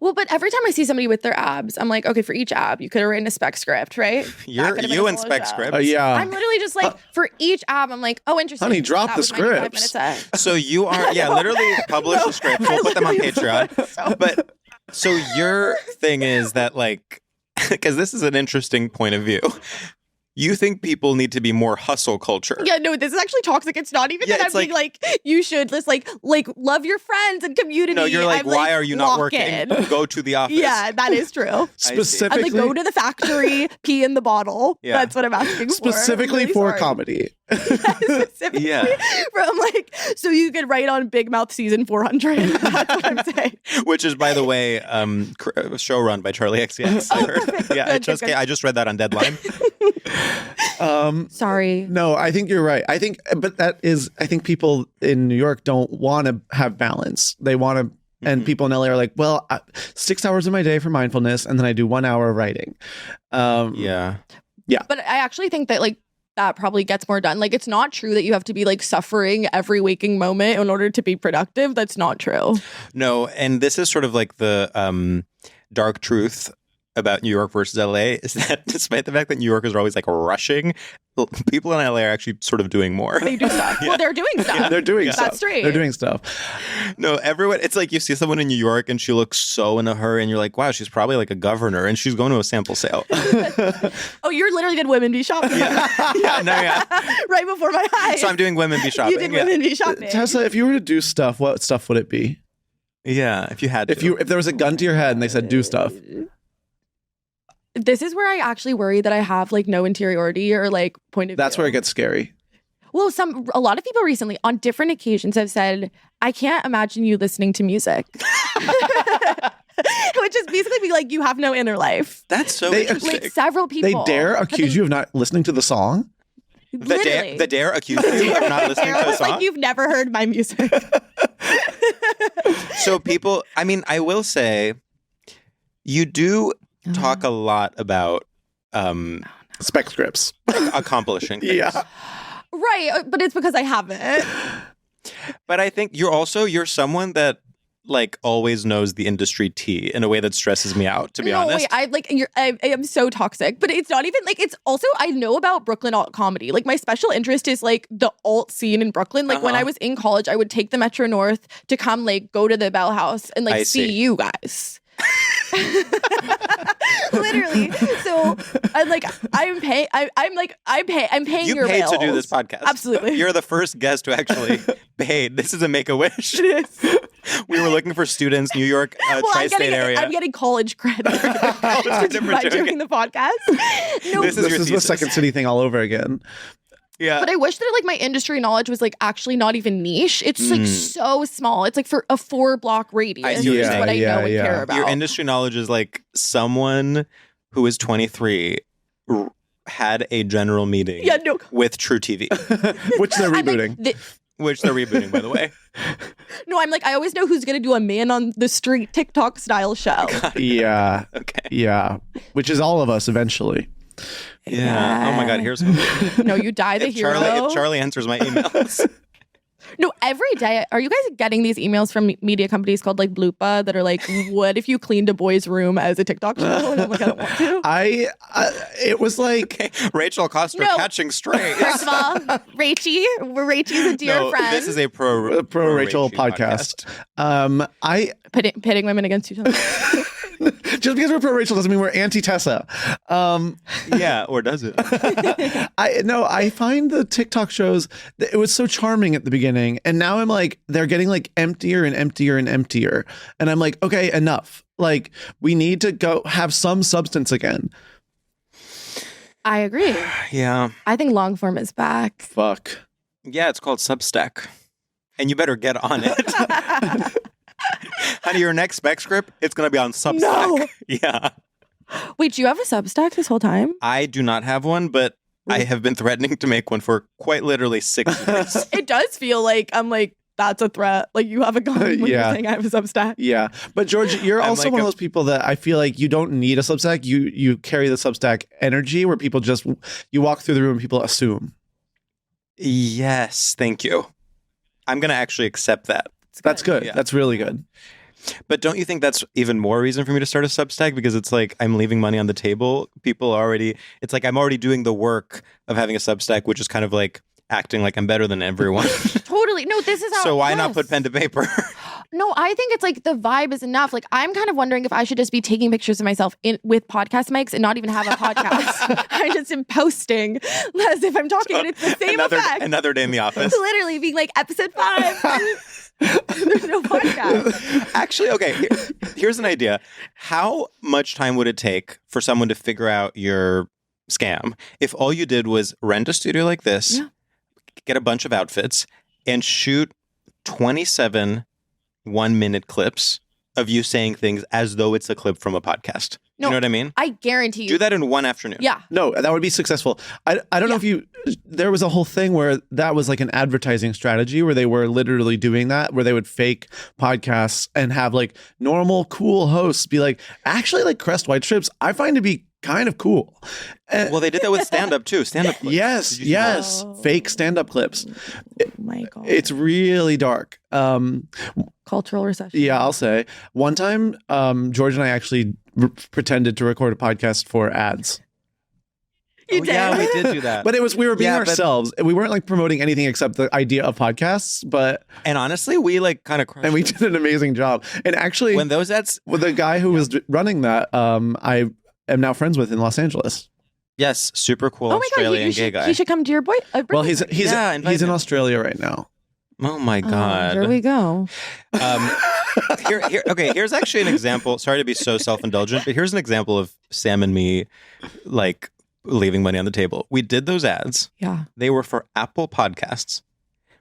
Well, but every time I see somebody with their abs, I'm like, okay, for each ab, you could have written a spec script, right? That You could have been and a solo spec show. scripts. Yeah. I'm literally just like, for each ab, I'm like, oh, interesting. Honey, drop That the was 95 scripts. minutes in. So you are, literally publish the scripts. We'll put them on Patreon. But so your thing is that like, because this is an interesting point of view. You think people need to be more hustle culture. Yeah, no, this is actually toxic. It's not even Yeah, that I'm it's being like, you should just like love your friends and community. No, you're like, I'm why are you not lock working? in. Go to the office. Yeah, that is true. I'd Specifically, like go to the factory, pee in the bottle. Yeah. That's what I'm asking for. specifically I'm really for sorry. comedy. Specifically, Yeah. where I'm like, so you could write on Big Mouth season 400. That's what I'm saying. Which is, by the way, show run by Charlie XCX. I heard. perfect. Yeah, Good. I just read that on Deadline. Sorry. No, I think you're right. I think people in New York don't want to have balance. They want to, and people in LA are like, well, 6 hours of my day for mindfulness, and then I do 1 hour of writing. Yeah. But I actually think that like that probably gets more done. Like it's not true that you have to be like suffering every waking moment in order to be productive. That's not true. No, and this is sort of like the dark truth about New York versus LA is that despite the fact that New Yorkers are always like rushing, people in LA are actually sort of doing more. They do stuff. Well, they're doing stuff. Yeah, they're doing stuff. That's straight. They're doing stuff. No, everyone, it's like you see someone in New York and she looks so in a hurry and you're like, wow, she's probably like a governor and she's going to a sample sale. Oh, you're literally did Women Be Shopping. Yeah. Right before my eyes. So I'm doing Women Be Shopping. You did Women Be Shopping. Tessa, if you were to do stuff, what stuff would it be? Yeah, if you had to. If there was a gun to your head and they said do stuff. This is where I actually worry that I have like no interiority or like point of view. That's where it gets scary. Well, a lot of people recently on different occasions have said, I can't imagine you listening to music. Which is basically be like, you have no inner life. That's so interesting. Like several people. They dare accuse you of not listening to the song? The dare accuse you of not listening to the song? Like, you've never heard my music. So people, I mean, I will say, you do talk a lot about spec scripts. Accomplishing things. Yeah. Right, but it's because I haven't. But I think you're someone that like always knows the industry tea in a way that stresses me out, to be honest. Wait, I am so toxic, but it's not even like, it's also, I know about Brooklyn alt comedy. Like my special interest is like the alt scene in Brooklyn. Like when I was in college, I would take the Metro North to come like go to the Bell House and like see you guys. Literally. So I'm paying You your paid bills to do this podcast. Absolutely. You're the first guest who actually paid. This is a Make-A-Wish. It is. We were looking for students, New York, tri-state area. I'm getting college credit by doing the podcast. No, this is the Second City thing all over again. Yeah. But I wish that like my industry knowledge was like actually not even niche. It's like so small. It's like for a 4-block radius is what I know and care about. Your industry knowledge is like someone who is 23 had a general meeting with True TV. Which they're rebooting. Which they're rebooting, by the way. No, I'm like, I always know who's going to do a man on the street TikTok style show. Yeah. Okay. Yeah. Which is all of us eventually. Yeah. Oh my God. Here's no, you die the hero. If Charlie answers my emails. No, every day. Are you guys getting these emails from media companies called like Bloopa that are like, what if you cleaned a boy's room as a TikTok show? And I'm like, I don't want to. It was like Rachel Coster catching strays. First of all, Rachel's a dear friend. This is a pro Rachel podcast. Pitting women against each other. Just because we're pro Rachel doesn't mean we're anti Tessa. Yeah, or does it? I find the TikTok shows, it was so charming at the beginning, and now I'm like, they're getting like emptier and emptier and emptier, and I'm like, okay, enough. Like, we need to go have some substance again. I agree. Yeah, I think long form is back. Fuck. Yeah, it's called Substack, and you better get on it. Honey, your next spec script, it's going to be on Substack. No. Yeah. Wait, do you have a Substack this whole time? I do not have one, but I have been threatening to make one for quite literally 6 years. It does feel like I'm like, that's a threat. Like you have a gun when you're saying I have a Substack. Yeah. But George, you're also like one of those people that I feel like you don't need a Substack. You carry the Substack energy where people just, you walk through the room and people assume. Yes. Thank you. I'm going to actually accept that. That's good. Yeah. That's really good. But don't you think that's even more reason for me to start a Substack? Because it's like I'm leaving money on the table. It's like I'm already doing the work of having a Substack, which is kind of like acting like I'm better than everyone. Totally. No, this is how. So why not put pen to paper? No, I think it's like the vibe is enough. Like I'm kind of wondering if I should just be taking pictures of myself with podcast mics and not even have a podcast. I just am posting as if I'm talking, and it's the same effect. Another day in the office. Literally being like episode 5. There's no podcast. Actually, okay, here's an idea. How much time would it take for someone to figure out your scam if all you did was rent a studio like this, get a bunch of outfits, and shoot 27 1-minute clips of you saying things as though it's a clip from a podcast? Do you know what I mean? I guarantee you. Do that in one afternoon. Yeah. No, that would be successful. I don't know if there was a whole thing where that was like an advertising strategy where they were literally doing that, where they would fake podcasts and have like normal, cool hosts be like, actually like Crest White Strips, I find to be kind of cool. Well, they did that with stand-up too. Stand-up clips. Yes. Fake stand-up clips. Oh my God. It's really dark. cultural recession. Yeah, I'll say. One time, George and I actually pretended to record a podcast for ads. You did? Yeah, we did do that. But we were being ourselves. We weren't like promoting anything except the idea of podcasts. And honestly, we like kind of crushed and we did an amazing job. And actually, when those ads, with the guy who was running that, I am now friends with in Los Angeles. yes, super cool Oh my Australian God, gay guy. he should come to your Well, he's invite in him. Australia right now. Oh my God. Here we go. Here's actually an example. Sorry to be so self-indulgent, but here's an example of Sam and me like leaving money on the table. We did those ads. Yeah. They were for Apple Podcasts.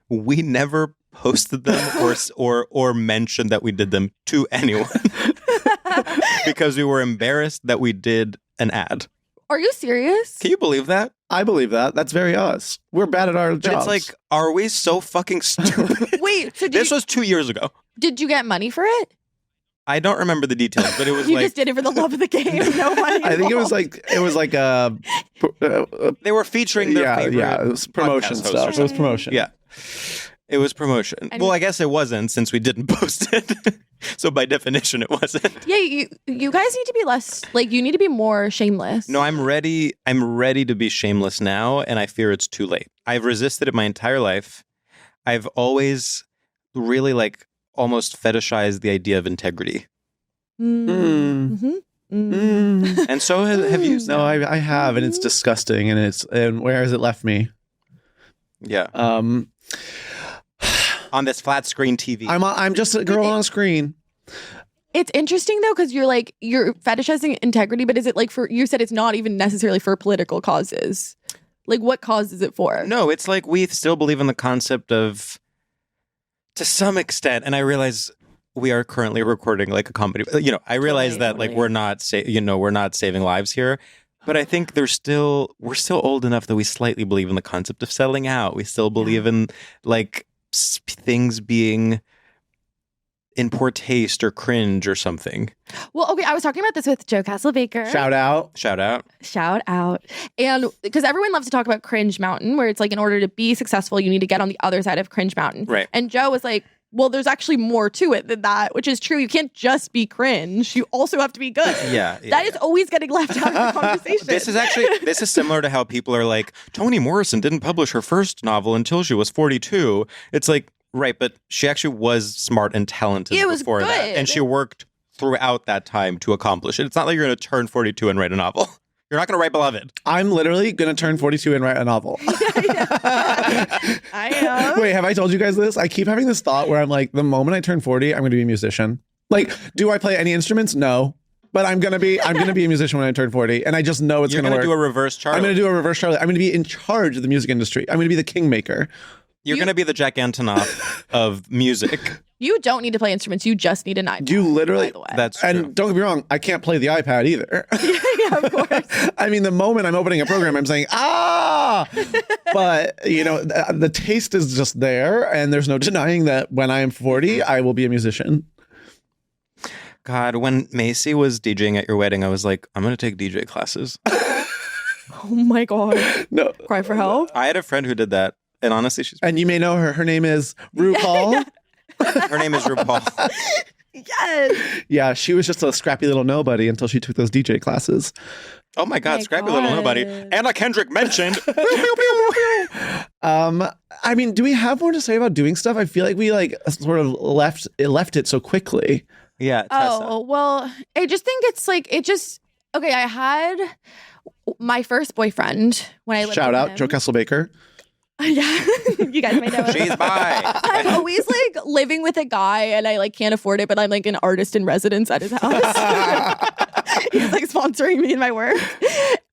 We never posted them or mentioned that we did them to anyone because we were embarrassed that we did an ad. Are you serious? Can you believe that? I believe that. That's very us. We're bad at our But jobs. it's like, are we so fucking stupid? Wait, so This was 2 years ago. did you get money for it? I don't remember the details, but it was You like just did it for the love of the game. No money. I think it was like they were featuring their favorite. it was promotion podcast host or stuff. It was something. promotion. Yeah. It was promotion. And- Well, I guess it wasn't since we didn't post it. So by definition, it wasn't. Yeah, you guys need to be less like you need to be more shameless. No, I'm ready. I'm ready to be shameless now, and I fear it's too late. I've resisted it my entire life. I've always really like almost fetishized the idea of integrity. Mm-hmm. And so have you. No, I have, and it's disgusting, and where has it left me? Yeah. On this flat screen TV. I'm just a girl on a screen. It's interesting though because you're fetishizing integrity, but is it like you said it's not even necessarily for political causes? Like what cause is it for? No, it's like we still believe in the concept of, to some extent, and I realize we are currently recording like a comedy. I realize that like we're not saving lives here, but I think we're still old enough that we slightly believe in the concept of selling out. We still believe in like things being in poor taste or cringe or something. Well, okay, I was talking about this with Joe Castlebaker. Shout out. Shout out. And because everyone loves to talk about Cringe Mountain, where it's like in order to be successful, you need to get on the other side of Cringe Mountain. Right. And Joe was like, well, there's actually more to it than that, which is true. You can't just be cringe. You also have to be good. Yeah. That is always getting left out of the conversation. This is similar to how people are like, Toni Morrison didn't publish her first novel until she was 42. It's like, right, but she actually was smart and talented before that. And she worked throughout that time to accomplish it. It's not like you're going to turn 42 and write a novel. You're not going to write Beloved. I'm literally going to turn 42 and write a novel. I am. Wait, have I told you guys this? I keep having this thought where I'm like, the moment I turn 40, I'm going to be a musician. Like, do I play any instruments? No. But I'm gonna be a musician when I turn 40, and I just know it's gonna work. You're gonna do a reverse Charlie. I'm gonna do a reverse Charlie. I'm gonna be in charge of the music industry. I'm gonna be the kingmaker. You're gonna be the Jack Antonoff of music. You don't need to play instruments. You just need an iPad. You literally. By the way. That's true. And don't get me wrong, I can't play the iPad either. Yeah, of course. I mean, the moment I'm opening a program, I'm saying, but the taste is just there, and there's no denying that when I am 40, I will be a musician. God, when Macy was DJing at your wedding, I was like, I'm going to take DJ classes. Oh my God. No. Cry for help. I had a friend who did that. And honestly, And you may know her. Her name is RuPaul. Her name is RuPaul. Yes. Yeah, she was just a scrappy little nobody until she took those DJ classes. Oh my God, My scrappy little God. nobody. Anna Kendrick mentioned. I mean, do we have more to say about doing stuff? I feel like we sort of left it so quickly. Yeah. Tessa. Oh, well, I just think it's like, okay, I had my first boyfriend when I lived Shout with out, him. Joe Castlebaker. Yeah, you guys might know him. She's bi. I'm always like living with a guy and I like can't afford it, but I'm like an artist in residence at his house. He's like sponsoring me in my work.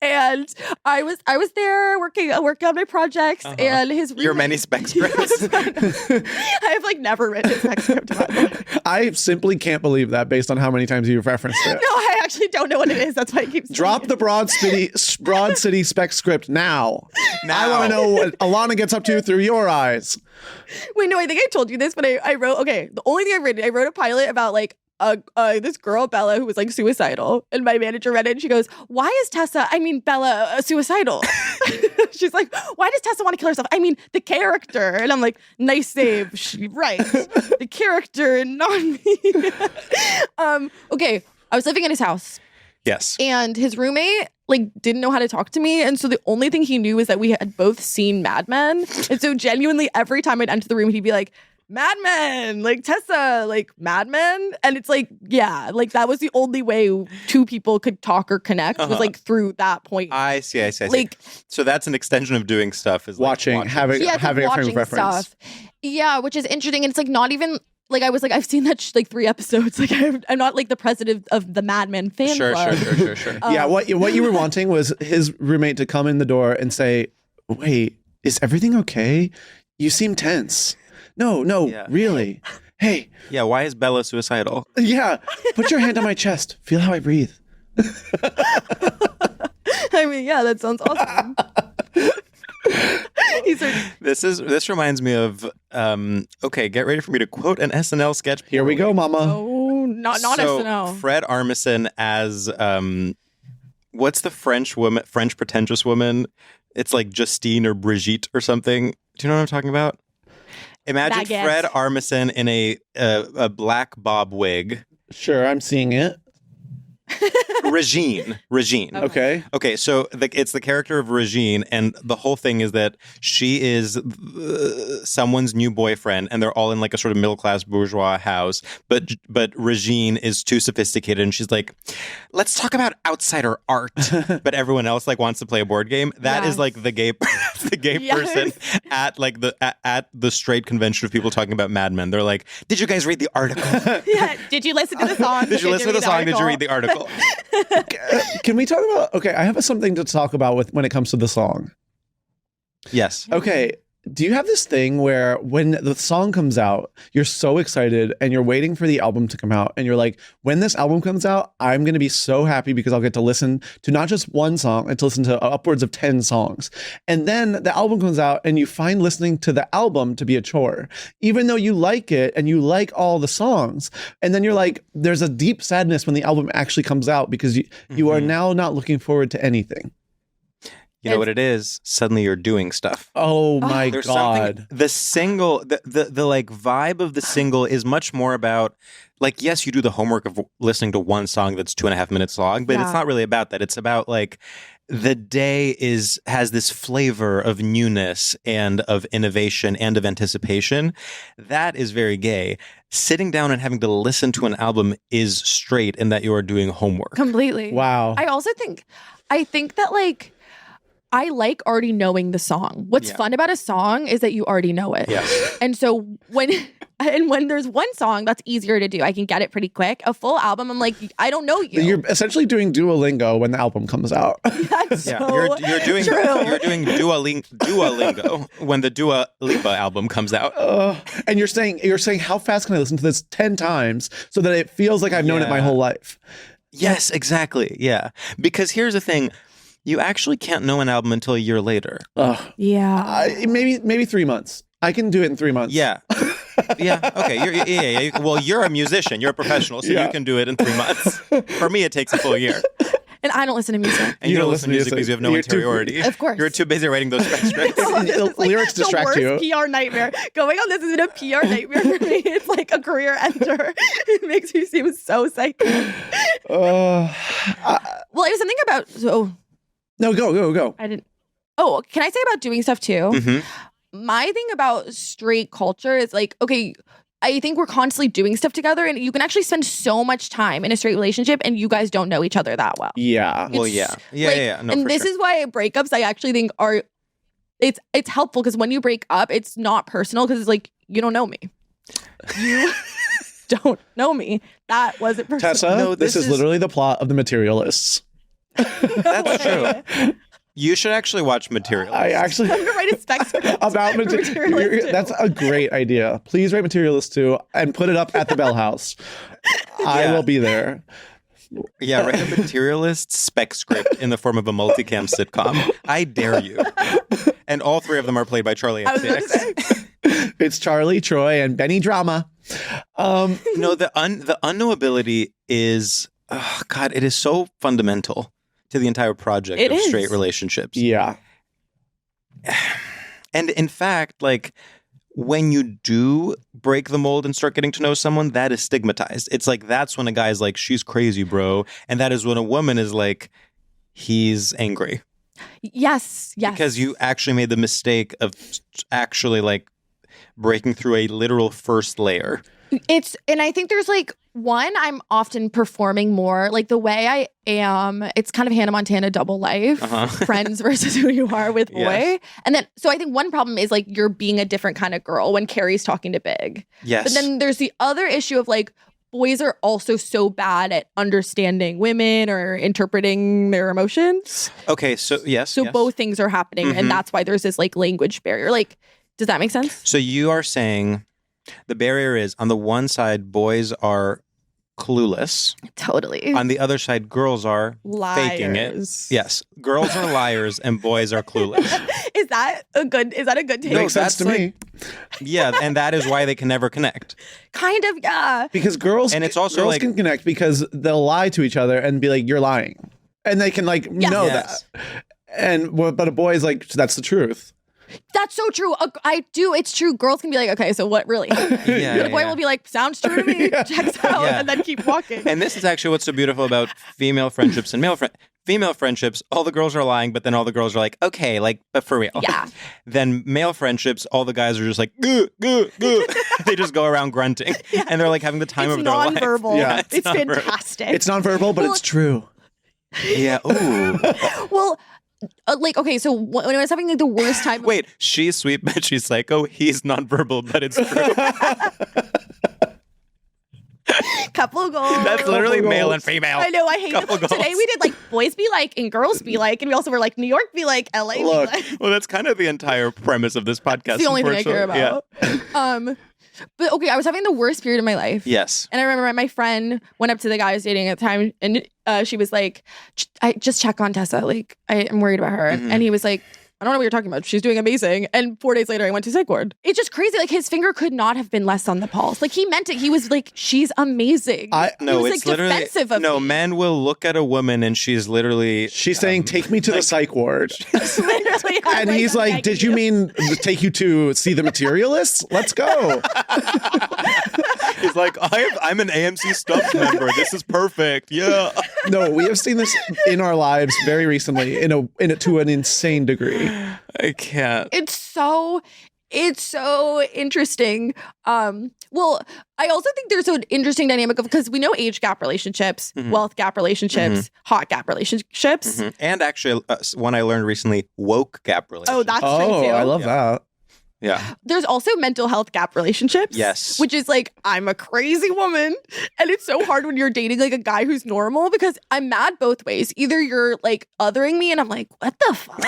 And I was there working on my projects and his Your roommate- many spec scripts. I have like never written a spec script about it. I simply can't believe that based on how many times you've referenced it. No, I actually don't know what it is. That's why I keep saying Drop it. the Broad City spec script now. I want to know what Alana gets up to through your eyes. Wait, no, I think I told you this, but I wrote, okay, the only thing I've written, I wrote a pilot about like this girl, Bella, who was like suicidal. And my manager read it and she goes, why is Bella suicidal? She's like, why does Tessa want to kill herself? I mean, the character. And I'm like, nice save. Right. The character, not me. Okay. I was living in his house. Yes. And his roommate like didn't know how to talk to me. And so the only thing he knew was that we had both seen Mad Men. And so genuinely every time I'd enter the room, he'd be like, Mad Men, like Tessa, like Mad Men. And it's like, yeah, like that was the only way two people could talk or connect was like through that point. I see. Like, so that's an extension of doing stuff is watching, having a frame of reference. Stuff. Yeah, which is interesting. And it's like not even like I was like, I've seen that like 3 episodes. Like I'm not like the president of the Mad Men fan club. Sure. Yeah, what you were wanting was his roommate to come in the door and say, wait, is everything okay? You seem tense. No, really. Hey. Yeah, why is Bella suicidal? Yeah, put your hand on my chest. Feel how I breathe. I mean, yeah, that sounds awesome. This reminds me of okay, get ready for me to quote an SNL sketch. Here we go, mama. Oh, not SNL. Fred Armisen as what's the French pretentious woman? It's like Justine or Brigitte or something. Do you know what I'm talking about? Imagine Baguette. Fred Armisen in a black bob wig. Sure, I'm seeing it. Regine. Okay. Okay, so it's the character of Regine, and the whole thing is that she is someone's new boyfriend, and they're all in like a sort of middle-class bourgeois house, but Regine is too sophisticated, and she's like, let's talk about outsider art, but everyone else like wants to play a board game. That is like the gay person at like at the straight convention of people talking about Mad Men. They're like, did you guys read the article? Yeah. Did you listen to the song? Did you listen to the song? Did you read the article? Can we talk about? Okay, I have something to talk about when it comes to the song. Yes. Okay. Do you have this thing where when the song comes out, you're so excited and you're waiting for the album to come out and you're like, when this album comes out, I'm going to be so happy because I'll get to listen to not just one song, and to listen to upwards of 10 songs. And then the album comes out and you find listening to the album to be a chore, even though you like it and you like all the songs. And then you're like, there's a deep sadness when the album actually comes out because you are now not looking forward to anything. You know what it is? Suddenly you're doing stuff. Oh my God. The single, the like vibe of the single is much more about like, yes, you do the homework of listening to one song that's 2.5 minutes long, but it's not really about that. It's about like the day has this flavor of newness and of innovation and of anticipation. That is very gay. Sitting down and having to listen to an album is straight in that you are doing homework. Completely. Wow. I think that like, I like already knowing the song. What's fun about a song is that you already know it. Yes. And so when there's one song, that's easier to do. I can get it pretty quick. A full album, I'm like, I don't know you. You're essentially doing Duolingo when the album comes out. That's so you're doing true. You're doing Duolingo when the Dua Lipa album comes out. And you're saying, how fast can I listen to this 10 times so that it feels like I've known it my whole life? Yes, exactly. Yeah. Because here's the thing. You actually can't know an album until a year later. Yeah. Maybe 3 months. I can do it in 3 months. Yeah. Yeah. Okay. Well, you're a musician. You're a professional, so you can do it in 3 months. For me, it takes a full year. And I don't listen to music. And you don't listen to music because you have no interiority. Of course. You're too busy writing those spec scripts. Lyrics distract the you. worst PR nightmare. Going on this has been a PR nightmare for me. It's like a career ender. It makes me seem so psycho. Well, it was something about... No, go. I didn't... Oh, can I say about doing stuff too? Mm-hmm. My thing about straight culture is like, okay... I think we're constantly doing stuff together, and you can actually spend so much time in a straight relationship, and you guys don't know each other that well. Yeah. Well, yeah. No, and this is why breakups, I actually think are it's helpful because when you break up, it's not personal because it's like you don't know me. You don't know me. That wasn't personal. Tessa, No, this is literally the plot of The Materialists. That's true. You should actually watch Material. I actually I'm gonna write a spec script about Materialist. That's a great idea. Please write Materialist 2 and put it up at the Bell House. I will be there. Yeah, write a Materialist spec script in the form of a multicam sitcom. I dare you. And all three of them are played by Charlie I was XCX. gonna say. It's Charlie, Troy, and Benny Drama. No, the unknowability is, oh God, it is so fundamental to the entire project of straight relationships. Yeah. And in fact, like, when you do break the mold and start getting to know someone, that is stigmatized. It's like, that's when a guy's like, she's crazy, bro. And that is when a woman is like, he's angry. Yes. Because you actually made the mistake of actually like breaking through a literal first layer. And I think there's like, one, I'm often performing more like the way I am. It's kind of Hannah Montana double life, friends versus who you are with boy. Yes. And then, so I think one problem is like you're being a different kind of girl when Carrie's talking to Big. Yes. But then there's the other issue of like, boys are also so bad at understanding women or interpreting their emotions. Okay, so yes. So both things are happening. And that's why there's this like language barrier. Like, does that make sense? So you are saying the barrier is on the one side, boys are clueless. Totally. On the other side, girls are liars. Faking it. Yes. Girls are liars and boys are clueless. Is that a good take? Makes sense to me. Yeah, and that is why they can never connect. Kind of, yeah. Because girls can connect because they'll lie to each other and be like, you're lying. And they can like know that. And but a boy is like, that's the truth. That's so true. I do. It's true. Girls can be like, okay, so what really? The boy will be like, sounds true to me. Checks out, and then keep walking. And this is actually what's so beautiful about female friendships and female friendships. All the girls are lying, but then all the girls are like, okay, like, but for real. Yeah. Then male friendships, all the guys are just like, goo, goo, goo. They just go around grunting, and they're like having the time of their life. Nonverbal. Yeah, it's fantastic. It's nonverbal, but it's true. Yeah. Ooh. Well. Like, okay, so when I was having like the worst time. Wait, she's sweet, but she's psycho. He's nonverbal, but it's true. Couple goals. That's literally male and female. I know, I hate it. Today we did like boys be like and girls be like, and we also were like New York be like, LA be like. Well, that's kind of the entire premise of this podcast. It's the only thing I care about. Yeah. But okay, I was having the worst period of my life. Yes. And I remember my friend went up to the guy I was dating at the time, and she was like, I just check on Tessa. Like, I'm worried about her. And he was like, I don't know what you're talking about. She's doing amazing. And 4 days later, I went to psych ward. It's just crazy. Like, his finger could not have been less on the pulse. Like, he meant it. He was like, she's amazing. No, he was it's like literally defensive of me. Men will look at a woman and she's literally... She's saying, take me to the psych ward. Literally, and he's like, did you mean take you to see the materialists? Let's go. He's like, I'm an AMC Stubbs member. This is perfect. Yeah. No, we have seen this in our lives very recently to an insane degree. I can't. It's so interesting. Well, I also think there's an interesting dynamic of, because we know age gap relationships, wealth gap relationships, hot gap relationships. And actually, one I learned recently, woke gap relationships. Oh, that's true too. I love that. Yeah. There's also mental health gap relationships. Yes. Which is like, I'm a crazy woman. And it's so hard when you're dating like a guy who's normal, because I'm mad both ways. Either you're like othering me and I'm like, what the fuck?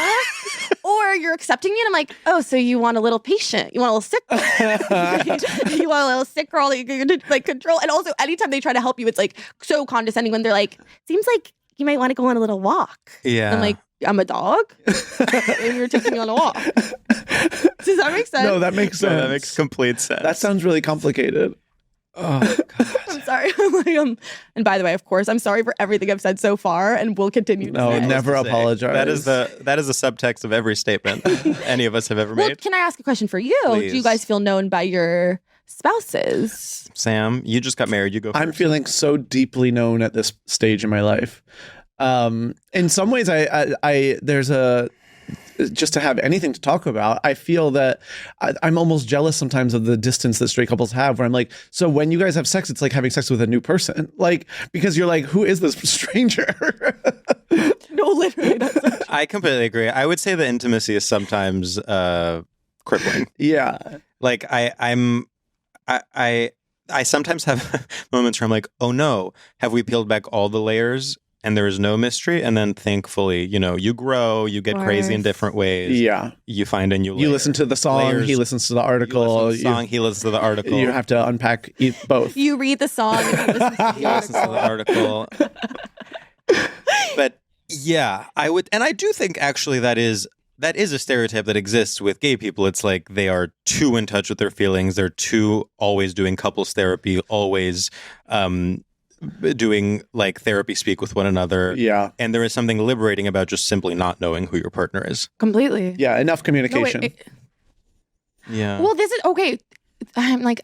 Or you're accepting me and I'm like, oh, so you want a little patient. You want a little sick girl. You want a little sick girl that you can like control. And also anytime they try to help you, it's like so condescending when they're like, seems like you might want to go on a little walk. Yeah. I'm like, I'm a dog? And you're taking me on a walk. Does that make sense? No, that makes sense. No, that makes complete sense. That sounds really complicated. Oh, God. I'm sorry. And by the way, of course, I'm sorry for everything I've said so far, and we'll continue. No, never apologize. That is the subtext of every statement any of us have ever made. Can I ask a question for you? Please. Do you guys feel known by your spouses? Sam, you just got married. You go first. I'm feeling so deeply known at this stage in my life. In some ways, I there's just to have anything to talk about, I feel that I'm almost jealous sometimes of the distance that straight couples have, where I'm like, so when you guys have sex, it's like having sex with a new person, like, because you're like, who is this stranger? No, literally. I completely agree. I would say the intimacy is sometimes crippling. Yeah. Like I sometimes have moments where I'm like, oh no, have we peeled back all the layers? And there is no mystery. And then thankfully, you grow, you get crazy in different ways. Yeah. You find a new layer. You listen to the song, he listens to the article. You listen to the song, he listens to the article. You have to unpack both. You read the song, and he listens to the article. But yeah, I would, and I do think actually that is that is a stereotype that exists with gay people. It's like they are too in touch with their feelings. They're too always doing couples therapy, always doing like therapy speak with one another. Yeah. And there is something liberating about just simply not knowing who your partner is. Completely. Yeah, enough communication. Yeah. Well, this is okay. I'm like,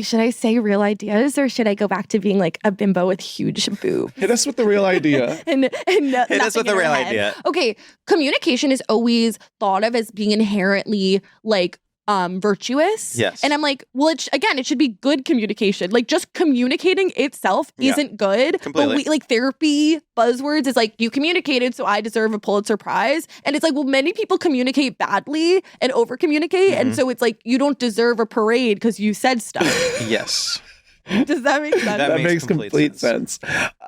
should I say real ideas or should I go back to being like a bimbo with huge boobs? Hit us with the real idea. and Hit us with the real idea. Okay, communication is always thought of as being inherently like virtuous. Yes. And I'm like, well, it should be good communication. Like just communicating itself isn't good. Completely. But like therapy buzzwords is like, you communicated, so I deserve a Pulitzer Prize. And it's like, well, many people communicate badly and over communicate. And so it's like, you don't deserve a parade because you said stuff. Yes. Does that make sense? That makes complete sense.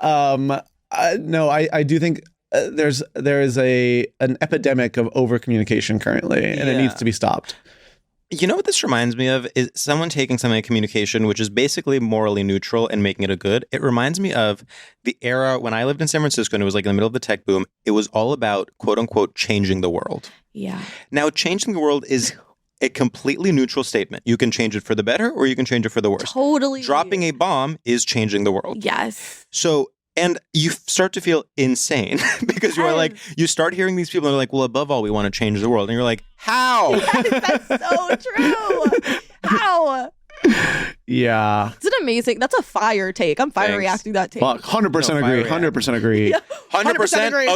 No, I do think there is an epidemic of over communication currently, and it needs to be stopped. You know what this reminds me of is someone taking something like communication, which is basically morally neutral and making it a good. It reminds me of the era when I lived in San Francisco and it was like in the middle of the tech boom. It was all about quote unquote changing the world. Yeah. Now, changing the world is a completely neutral statement. You can change it for the better or you can change it for the worse. Totally. Dropping a bomb is changing the world. Yes. So, and you start to feel insane because you are like, you start hearing these people and they're like, well, above all, we want to change the world. And you're like, how? Yes, that's so true. How? Yeah. It's an amazing, that's a fire take. I'm fire Thanks. reacting to that take. Fuck, 100% agree. 100% agree. Yeah, 100% agree.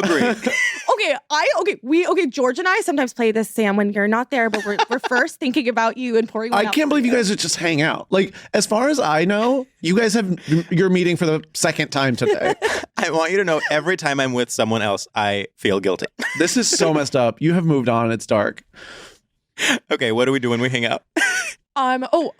George and I sometimes play this, Sam, when you're not there, but we're first thinking about you and pouring one I out can't for believe you guys would just hang out. Like, as far as I know, you guys have your meeting for the second time today. I want you to know every time I'm with someone else, I feel guilty. This is so messed up. You have moved on. It's dark. Okay, what do we do when we hang out?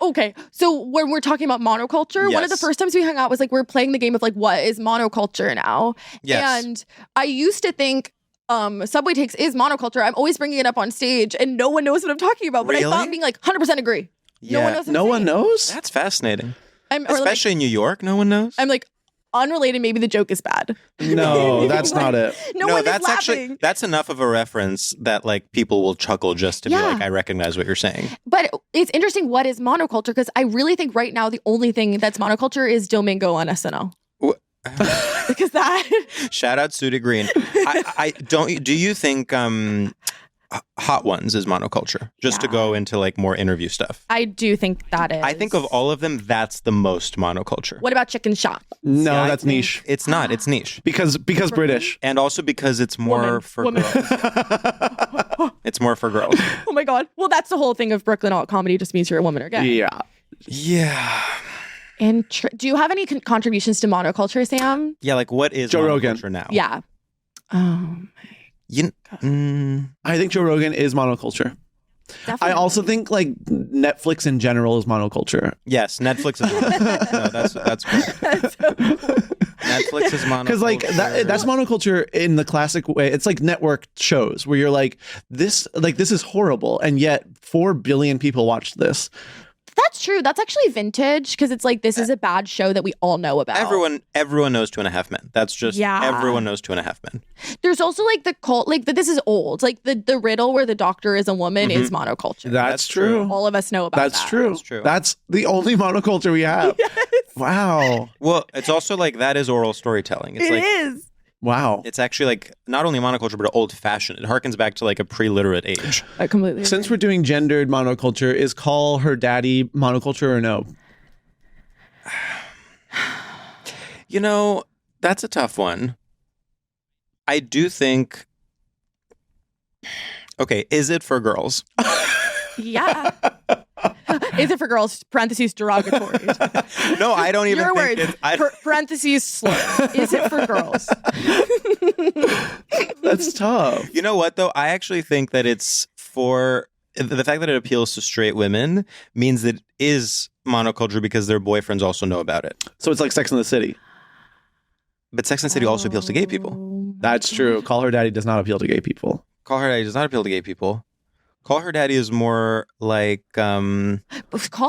Okay. So when we're talking about monoculture, one of the Yes. first times we hung out was like we're playing the game of like what is monoculture now? Yes. And I used to think Subway Takes is monoculture. I'm always bringing it up on stage and no one knows what I'm talking about. But I Really? thought being like 100% agree. No one knows what No I'm one saying. knows? That's fascinating. Or like, Especially in New York, no one knows. I'm like, unrelated, maybe the joke is bad. No, that's not it. No one that's is laughing. that's enough of a reference that like people will chuckle just to be like, I recognize what you're saying. But it's interesting what is monoculture because I really think right now the only thing that's monoculture is Domingo on SNL. Because that Shout out Sudie Green. I don't. Do you think Hot Ones is monoculture? Just to go into like more interview stuff. I do think that is. I think of all of them, that's the most monoculture. What about Chicken Shop? No, I that's think niche. It's not. It's niche. Because British. And also because it's more for girls. It's more for girls. Oh my God. Well, that's the whole thing of Brooklyn alt comedy just means you're a woman or gay. Yeah. Yeah. And do you have any contributions to monoculture, Sam? Yeah, like what is Joe Rogan monoculture now? Yeah. I think Joe Rogan is monoculture. Definitely. I also think like Netflix in general is monoculture. Yes, Netflix is monoculture. No, that's cool. Netflix is monoculture. Because like that's monoculture in the classic way. It's like network shows where you're like this is horrible, and yet 4 billion people watched this. That's true. That's actually vintage because it's like this is a bad show that we all know about. Everyone knows 2.5 Men. That's just everyone knows 2.5 Men. There's also like the cult, like this is old. Like the riddle where the doctor is a woman is monoculture. That's true. All of us know about That's that. true. That's true. That's the only monoculture we have. Yes. Wow. Well, it's also like that is oral storytelling. It's It like is. Wow. it's actually like not only monoculture but old fashioned. It harkens back to like a pre-literate age. I completely. Since we're doing gendered monoculture, is call her daddy monoculture or no? You know, that's a tough one. I do think. Okay, is it for girls? Yeah. Is it for girls? Parentheses derogatory. No, I don't even Your think words. it's. Parentheses slur. Is it for girls? That's tough. You know what, though? I actually think that it's for the fact that it appeals to straight women means that it is monoculture because their boyfriends also know about it. So it's like Sex and the City. But Sex and the City also appeals to gay people. That's true. Call her daddy does not appeal to gay people. Call Her Daddy does not appeal to gay people. Call Her Daddy is more like, Call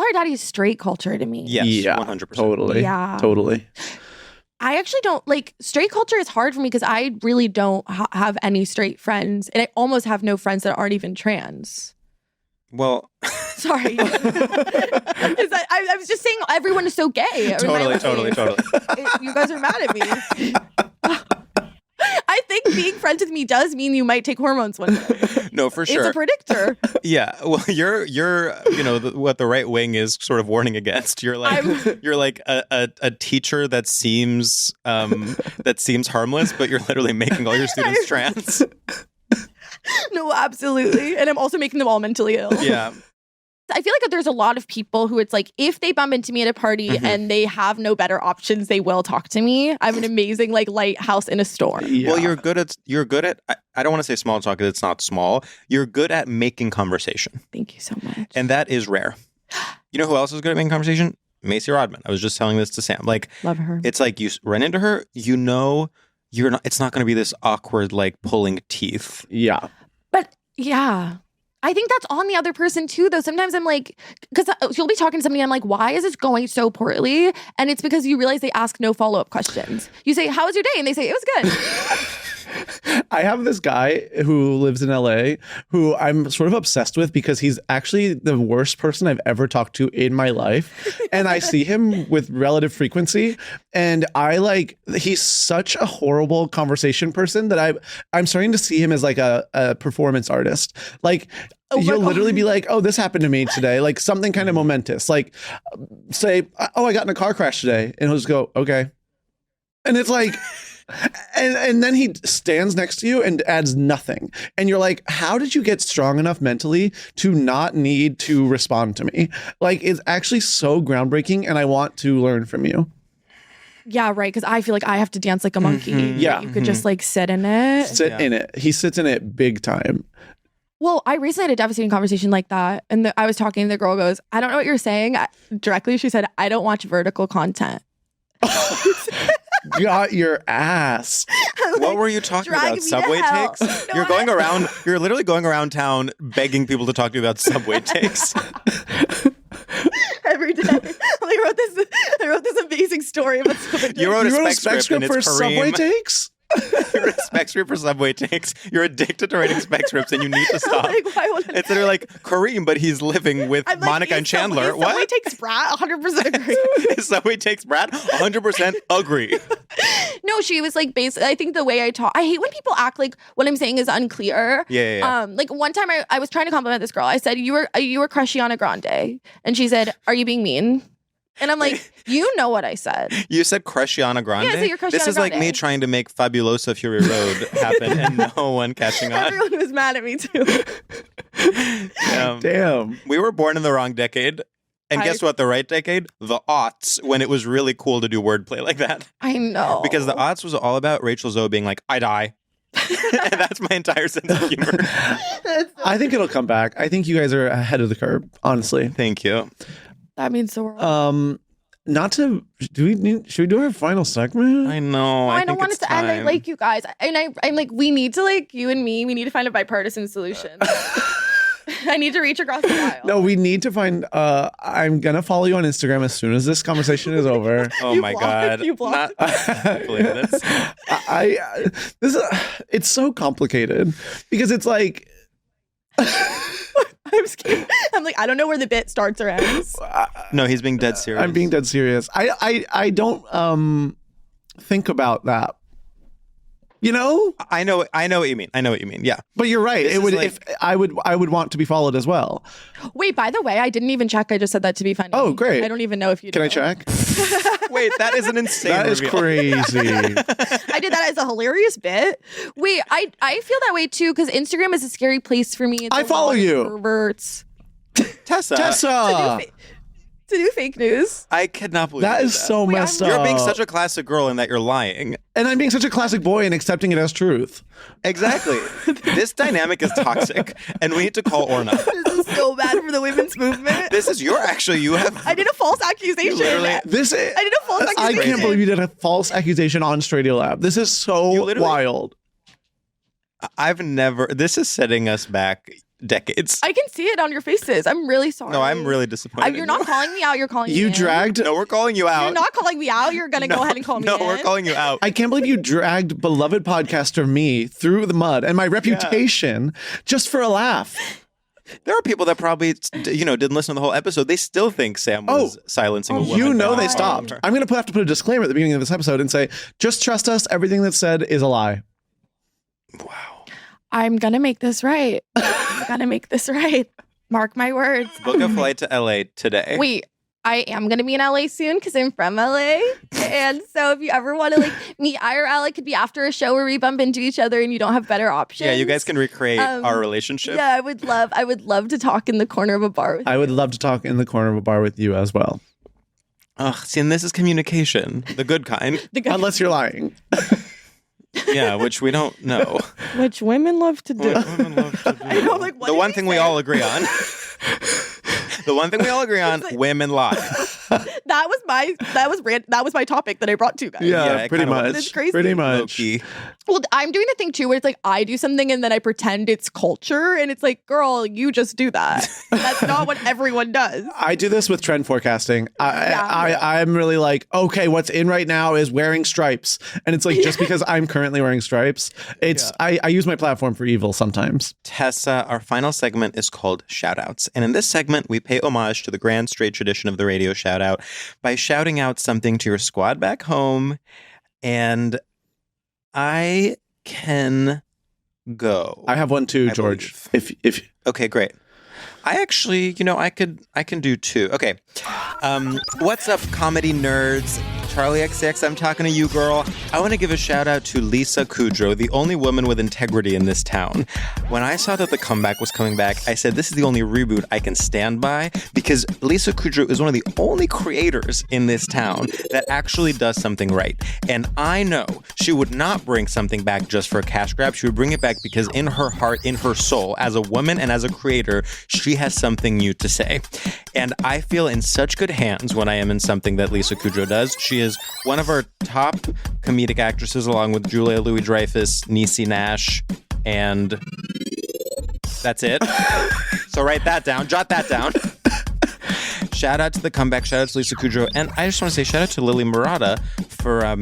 her daddy is straight culture to me. yes, Yeah, 100%. Totally. Yeah. Totally. I actually don't like straight culture is hard for me because I really don't have any straight friends, and I almost have no friends that aren't even trans. Well, sorry. I was just saying everyone is so gay. Totally. You guys are mad at me. I think being friends with me does mean you might take hormones one day. No, for sure. It's a predictor. Yeah. Well, you're what the right wing is sort of warning against. You're like a teacher that seems harmless, but you're literally making all your students trans. No, absolutely. And I'm also making them all mentally ill. Yeah. I feel like there's a lot of people who it's like, if they bump into me at a party and they have no better options, they will talk to me. I'm an amazing like lighthouse in a storm. Yeah. Well, you're good at, I don't want to say small talk because it's not small. You're good at making conversation. Thank you so much. And that is rare. You know who else is good at making conversation? Macy Rodman. I was just telling this to Sam. Like, love her. It's like you run into her, you're not, it's not going to be this awkward, like pulling teeth. Yeah. But yeah. I think that's on the other person too, though. Sometimes I'm like, because you'll be talking to somebody and I'm like, why is this going so poorly? And it's because you realize they ask no follow-up questions. You say, how was your day? And they say, it was good. I have this guy who lives in LA who I'm sort of obsessed with because he's actually the worst person I've ever talked to in my life. And I see him with relative frequency. And he's such a horrible conversation person that I'm starting to see him as like a performance artist. Like, you'll literally be like, oh, this happened to me today. Like something kind of momentous. Like say, oh, I got in a car crash today. And he'll just go, okay. And it's like, and then he stands next to you and adds nothing. And you're like, how did you get strong enough mentally to not need to respond to me? Like, it's actually so groundbreaking and I want to learn from you. Yeah, right. Because I feel like I have to dance like a monkey. Yeah. You could just like sit in it. Sit in it. He sits in it big time. Well, I recently had a devastating conversation like that. And I was talking and the girl goes, I don't know what you're saying. Directly, she said, I don't watch vertical content. Got your ass. What were you talking about? Subway takes? No, you're literally going around town begging people to talk to you about Subway takes. Every day. I wrote this amazing story about Subway takes. You wrote a spec script for Subway takes? You're a spec script for Subway takes. You're addicted to writing spec scripts and you need to stop. It's literally like Kareem, but he's living with Monica and Chandler. What? Subway takes Brat? 100% agree. Subway takes Brat? 100% agree. No, she was like, basically, I think the way I talk, I hate when people act like what I'm saying is unclear. Yeah. Like one time I was trying to compliment this girl. I said, you were Cruciana Grande. And she said, are you being mean? And I'm like, you know what I said. You said Cruciana Grande? Yeah, I said you're Cruciana This is Grande. like me trying to make Fabulosa Fury Road happen and no one catching on. Everyone was mad at me too. Damn. We were born in the wrong decade. And guess what? The right decade? The aughts, when it was really cool to do wordplay like that. I know. Because the aughts was all about Rachel Zoe being like, I die. And that's my entire sense of humor. I think it'll come back. I think you guys are ahead of the curve, honestly. Thank you. That means the world. Should we do our final segment? I know. I don't want it to end. I like you guys. And I'm like, we need to like you and me. We need to find a bipartisan solution. I need to reach across the aisle. No, we need to find. I'm gonna follow you on Instagram as soon as this conversation is over. Oh my God! You blocked. I believe this. It's so complicated because it's like. I'm scared. I'm like, I don't know where the bit starts or ends. No, he's being dead serious. I'm being dead serious. I don't think about that. You know? I know what you mean. Yeah. But you're right. This it would like, if I would want to be followed as well. Wait, by the way, I didn't even check. I just said that to be funny. Oh, great. I don't even know if you Can know. I check? Wait, that is an insane That is reveal. crazy. I did that as a hilarious bit. Wait, I feel that way too because Instagram is a scary place for me. It's I follow you. Perverts. Tessa. To do fake news. I cannot believe That is so messed up. You're being such a classic girl in that you're lying. And I'm being such a classic boy and accepting it as truth. Exactly. This dynamic is toxic, and we need to call Orna. This is so bad for the women's movement. This is you have. I did a false accusation. I did a false accusation. I can't believe you did a false accusation on StraightioLab. This is so wild. I've never. This is setting us back decades. I can see it on your faces. I'm really sorry. No, I'm really disappointed. You're not calling me out. You're calling me You in. dragged. No, we're calling you out. You're not calling me out. You're going to go ahead and call me in. No, we're calling you out. I can't believe you dragged beloved podcaster me through the mud and my reputation just for a laugh. There are people that probably, didn't listen to the whole episode. They still think Sam was silencing a woman. You know by they not stopped. calling her. I'm going to have to put a disclaimer at the beginning of this episode and say, just trust us. Everything that's said is a lie. Wow. I'm going to make this right. I'm going to make this right. Mark my words. Book a flight to LA today. Wait, I am going to be in LA soon because I'm from LA. And so if you ever want to meet IRL, it could be after a show where we bump into each other and you don't have better options. Yeah, you guys can recreate our relationship. Yeah, I would love to talk in the corner of a bar with you. I would love to talk in the corner of a bar with you as well. Ugh, see, and this is communication, the good kind. Unless you're lying. Yeah, which we don't know. Which women love to do. Which women love to do. I know, what the one thing we all agree on. The one thing we all agree on: women lie. That was my topic that I brought to you guys. Yeah, pretty much. It's crazy. Pretty much. Low-key. Well, I'm doing the thing too where it's I do something and then I pretend it's culture and it's girl, you just do that. That's not what everyone does. I do this with trend forecasting. I'm really okay, what's in right now is wearing stripes. And it's just because I'm currently wearing stripes, I use my platform for evil sometimes. Tessa, our final segment is called Shoutouts. And in this segment, we pay homage to the grand straight tradition of the radio shoutout by shouting out something to your squad back home. And I can go. I have one too, George. If Okay, great. I actually, I can do two. Okay. What's up, comedy nerds? Charlie XX, I'm talking to you, girl. I want to give a shout out to Lisa Kudrow, the only woman with integrity in this town. When I saw that the comeback was coming back, I said, this is the only reboot I can stand by because Lisa Kudrow is one of the only creators in this town that actually does something right. And I know she would not bring something back just for a cash grab. She would bring it back because in her heart, in her soul, as a woman and as a creator, she has something new to say. And I feel in such good hands when I am in something that Lisa Kudrow does. She is one of our top comedic actresses, along with Julia Louis-Dreyfus, Niecy Nash, and that's it. So write that down. Jot that down. Shout out to the comeback. Shout out to Lisa Kudrow. And I just want to say shout out to Lily Murata for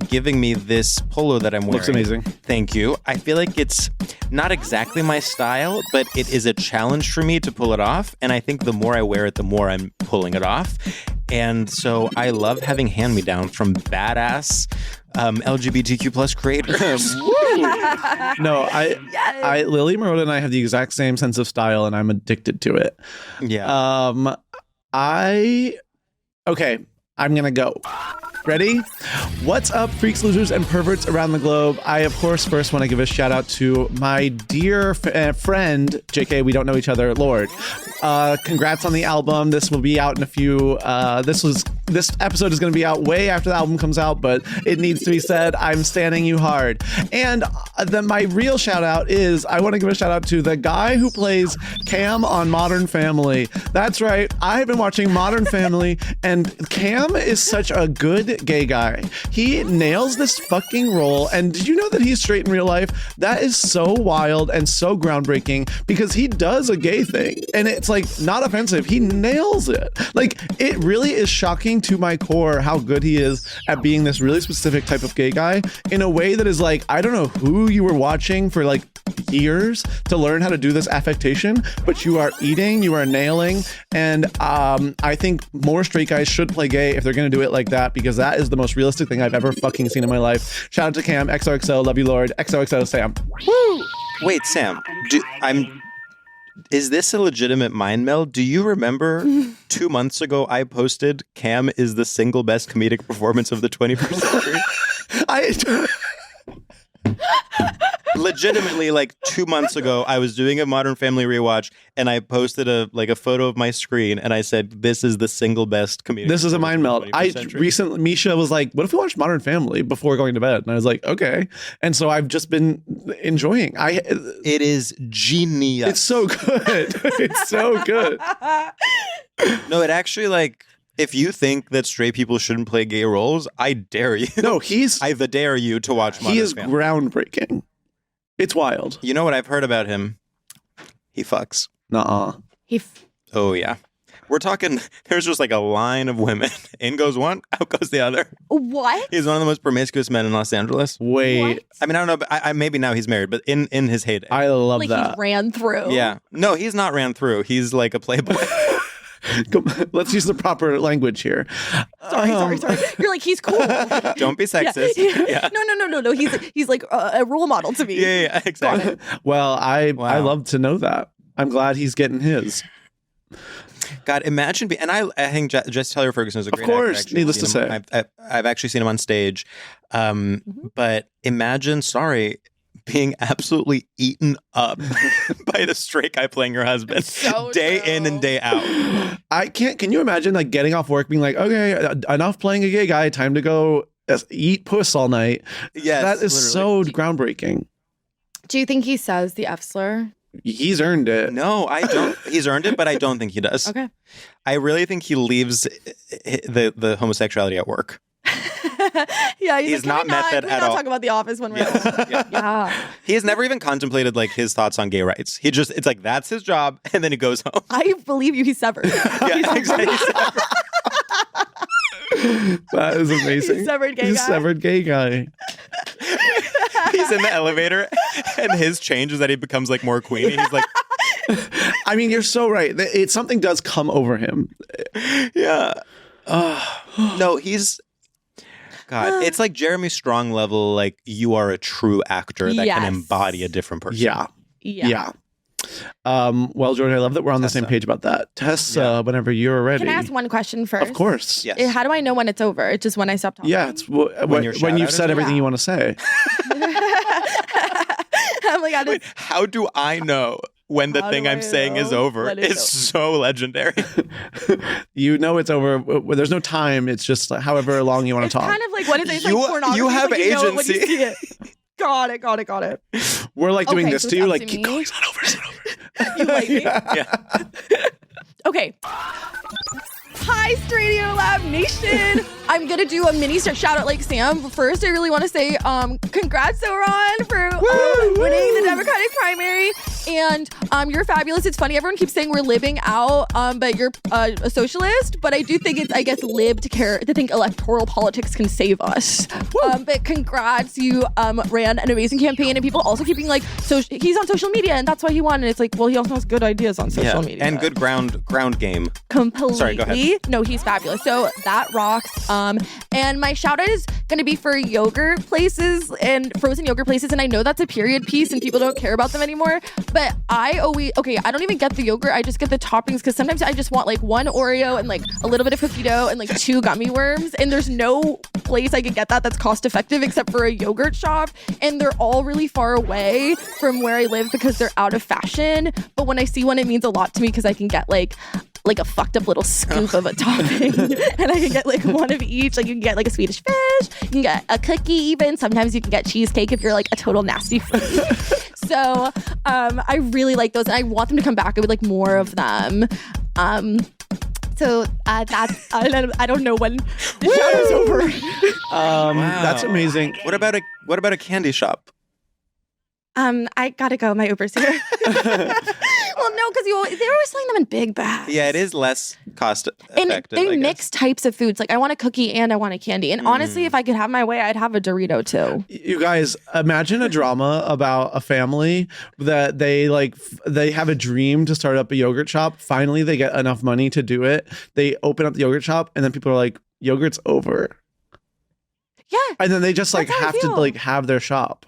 giving me this polo that I'm wearing. Looks amazing. Thank you. I feel like it's not exactly my style, but it is a challenge for me to pull it off. And I think the more I wear it, the more I'm pulling it off. And so I love having hand-me-down from badass LGBTQ plus creators. No, Lily Marotta and I have the exact same sense of style, and I'm addicted to it. Yeah. Okay, I'm gonna go. Ready? What's up, freaks, losers, and perverts around the globe? I, of course, first want to give a shout out to my dear friend, JK, we don't know each other, Lord. Congrats on the album. This will be out in a few, this episode is going to be out way after the album comes out, but it needs to be said, I'm standing you hard. And then my real shout out is, I want to give a shout out to the guy who plays Cam on Modern Family. That's right. I've been watching Modern Family, and Cam is such a good gay guy. He nails this fucking role. And did you know that he's straight in real life? That is so wild and so groundbreaking because he does a gay thing and it's not offensive. He nails it. It really is shocking to my core how good he is at being this really specific type of gay guy in a way that is I don't know who you were watching for years to learn how to do this affectation, but you are nailing. And I think more straight guys should play gay if they're going to do it like that, because that is the most realistic thing I've ever fucking seen in my life. Shout out to Cam, XOXO, love you, Lord, XOXO, Sam. Woo! Wait, Sam, is this a legitimate mind meld? Do you remember 2 months ago I posted Cam is the single best comedic performance of the 21st century? Legitimately, 2 months ago, I was doing a Modern Family rewatch, and I posted a photo of my screen, and I said, "This is the single best comedic." This is a mind meld. Recently, Misha was like, "What if we watched Modern Family before going to bed?" And I was like, "Okay." And so I've just been enjoying. It is genius. It's so good. It's so good. No, it actually if you think that straight people shouldn't play gay roles, I dare you. No, I dare you to watch Modern Family. He is groundbreaking. It's wild. You know what I've heard about him? He fucks. Nuh-uh. Oh, yeah. We're talking, there's just like a line of women. In goes one, out goes the other. What? He's one of the most promiscuous men in Los Angeles. Wait. What? I mean, I don't know, but I maybe now he's married, but in his heyday. I love Like that. he ran through. Yeah. No, he's not ran through. He's like a playboy. Let's use the proper language here. Sorry. You're like, he's cool. Don't be sexist. Yeah. No. He's like a role model to me. Yeah, exactly. Well, I Wow. love to know that. I'm glad he's getting his. God, imagine and I think Jesse Tyler Ferguson is a great Of course, actor. needless to say. I've actually seen him on stage. But imagine, being absolutely eaten up by the straight guy playing your husband So day true. in and day out. Can you imagine like getting off work being like, okay, enough playing a gay guy, time to go eat puss all night. Yes, that is literally. so groundbreaking. Do you think he says the F slur? He's earned it. No, I don't. He's earned it, but I don't think he does. Okay. I really think he leaves the homosexuality at work. Yeah, He's like, not can we method can we at not all. talk about The Office when we're Yes. Yeah. He has never even contemplated like his thoughts on gay rights. It's like that's his job, and then he goes home. I believe you. He's severed. Yeah, exactly. That is amazing. He's severed gay He's guy. severed gay guy. He's in the elevator, and his change is that he becomes like more queenie. He's like, I mean, you're so right. Something does come over him. yeah. No, he's. God, it's like Jeremy Strong level. Like you are a true actor that Yes. can embody a different person. Yeah. Well, George, I love that we're on the same Tessa. page about that. Tessa, whenever you're ready. Can I ask one question first? Of course. Yes. How do I know when it's over? It's just when I stop talking. Yeah, it's when your shout-out you've is said over? everything Yeah. you want to say. I'm like, I Wait, how do I know when the How thing do I'm I saying is know over? when it's It's so legendary. You know it's over. There's no time. It's just however long you want it's to talk. kind of like what is it? It's You- like pornography. you have like, you know it when you agency. see it. Got it. We're like doing Okay, this so to it's you. up Like, to keep me. going. It's not over. It's not over. You like me? Yeah. Okay. Hi, StraightioLab Nation. I'm going to do a mini shout out like Sam. But first, I really want to say congrats, Zoran, for winning the Democratic primary. And you're fabulous. It's funny. Everyone keeps saying we're libbing out, but you're a socialist. But I do think it's, I guess, lib to think electoral politics can save us. But congrats. You ran an amazing campaign. And people also keeping like, he's on social media and that's why he won. And it's like, well, he also has good ideas on social media. And good ground game. Completely. Sorry, go ahead. No, he's fabulous. So that rocks. And my shout out is going to be for yogurt places and frozen yogurt places. And I know that's a period piece and people don't care about them anymore. But I don't even get the yogurt. I just get the toppings because sometimes I just want like one Oreo and like a little bit of cookie dough and like 2 gummy worms. And there's no place I could get that's cost effective except for a yogurt shop. And they're all really far away from where I live because they're out of fashion. But when I see one, it means a lot to me because I can get like a fucked up little scoop of a topping and I can get like one of each. Like you can get like a Swedish fish, you can get a cookie even. Sometimes you can get cheesecake if you're like a total nasty foodie. So I really like those and I want them to come back. I would like more of them. So that's, I don't know when the shout is over. Wow. That's amazing. What about a candy shop? I gotta go. My Uber's here. Well, no, because they're always selling them in big bags. Yeah, it is less cost And effective. they I guess. mix types of foods. Like I want a cookie and I want a candy. And honestly, if I could have my way, I'd have a Dorito too. You guys, imagine a drama about a family that they have a dream to start up a yogurt shop. Finally, they get enough money to do it. They open up the yogurt shop, and then people are like, "Yogurt's over." Yeah. And then they just like That's how I have to feel. like have their shop.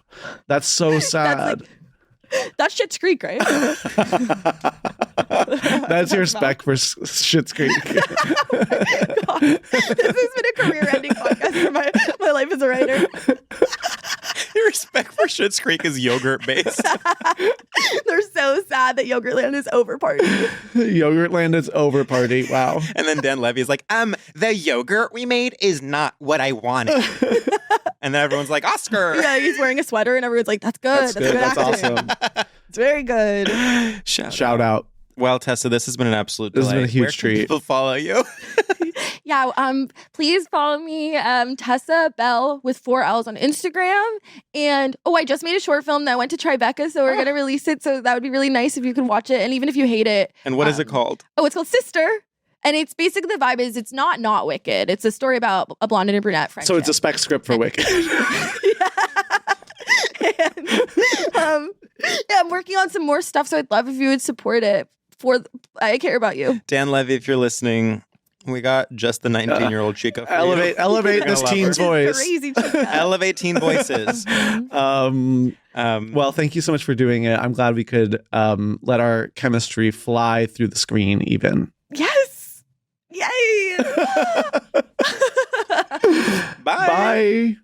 That's so sad. That's Schitt's Creek, right? That's your spec for Schitt's Creek. God. This has been a career-ending podcast for my life as a writer. Your respect for Schitt's Creek is yogurt based. They're so sad that Yogurtland is over party. Yogurtland is over party. Wow. And then Dan Levy's like, the yogurt we made is not what I wanted. And then everyone's like, Oscar. Yeah, he's wearing a sweater and everyone's like, that's good. That's good That's acting. awesome. It's very good. Shout Shout out. Well, Tessa, this has been an absolute delight. This has been a huge Where can treat. people follow you? Yeah, please follow me, Tessa Belle with 4 L's on Instagram. And I just made a short film that went to Tribeca, so we're gonna release it. So that would be really nice if you can watch it. And even if you hate it. And what is it called? It's called Sister. And it's basically the vibe is it's not Wicked. It's a story about a blonde and a brunette friendship. So it's a spec script for Wicked. And, I'm working on some more stuff, so I'd love if you would support it. I care about you. Dan Levy, if you're listening, we got just the 19-year-old Chica for you. Elevate this teen's voice. Crazy Chica. Elevate teen voices. Well, thank you so much for doing it. I'm glad we could let our chemistry fly through the screen even. Yes. Yay. Bye. Bye.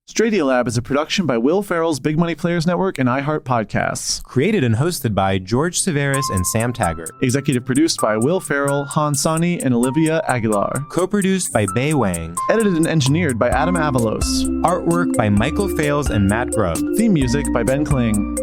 StraightioLab is a production by Will Ferrell's Big Money Players Network and iHeart Podcasts. Created and hosted by George Civeris and Sam Taggart. Executive produced by Will Ferrell, Han Sani, and Olivia Aguilar. Co-produced by Bei Wang. Edited and engineered by Adam Avalos. Artwork by Michael Fales and Matt Grubb. Theme music by Ben Kling.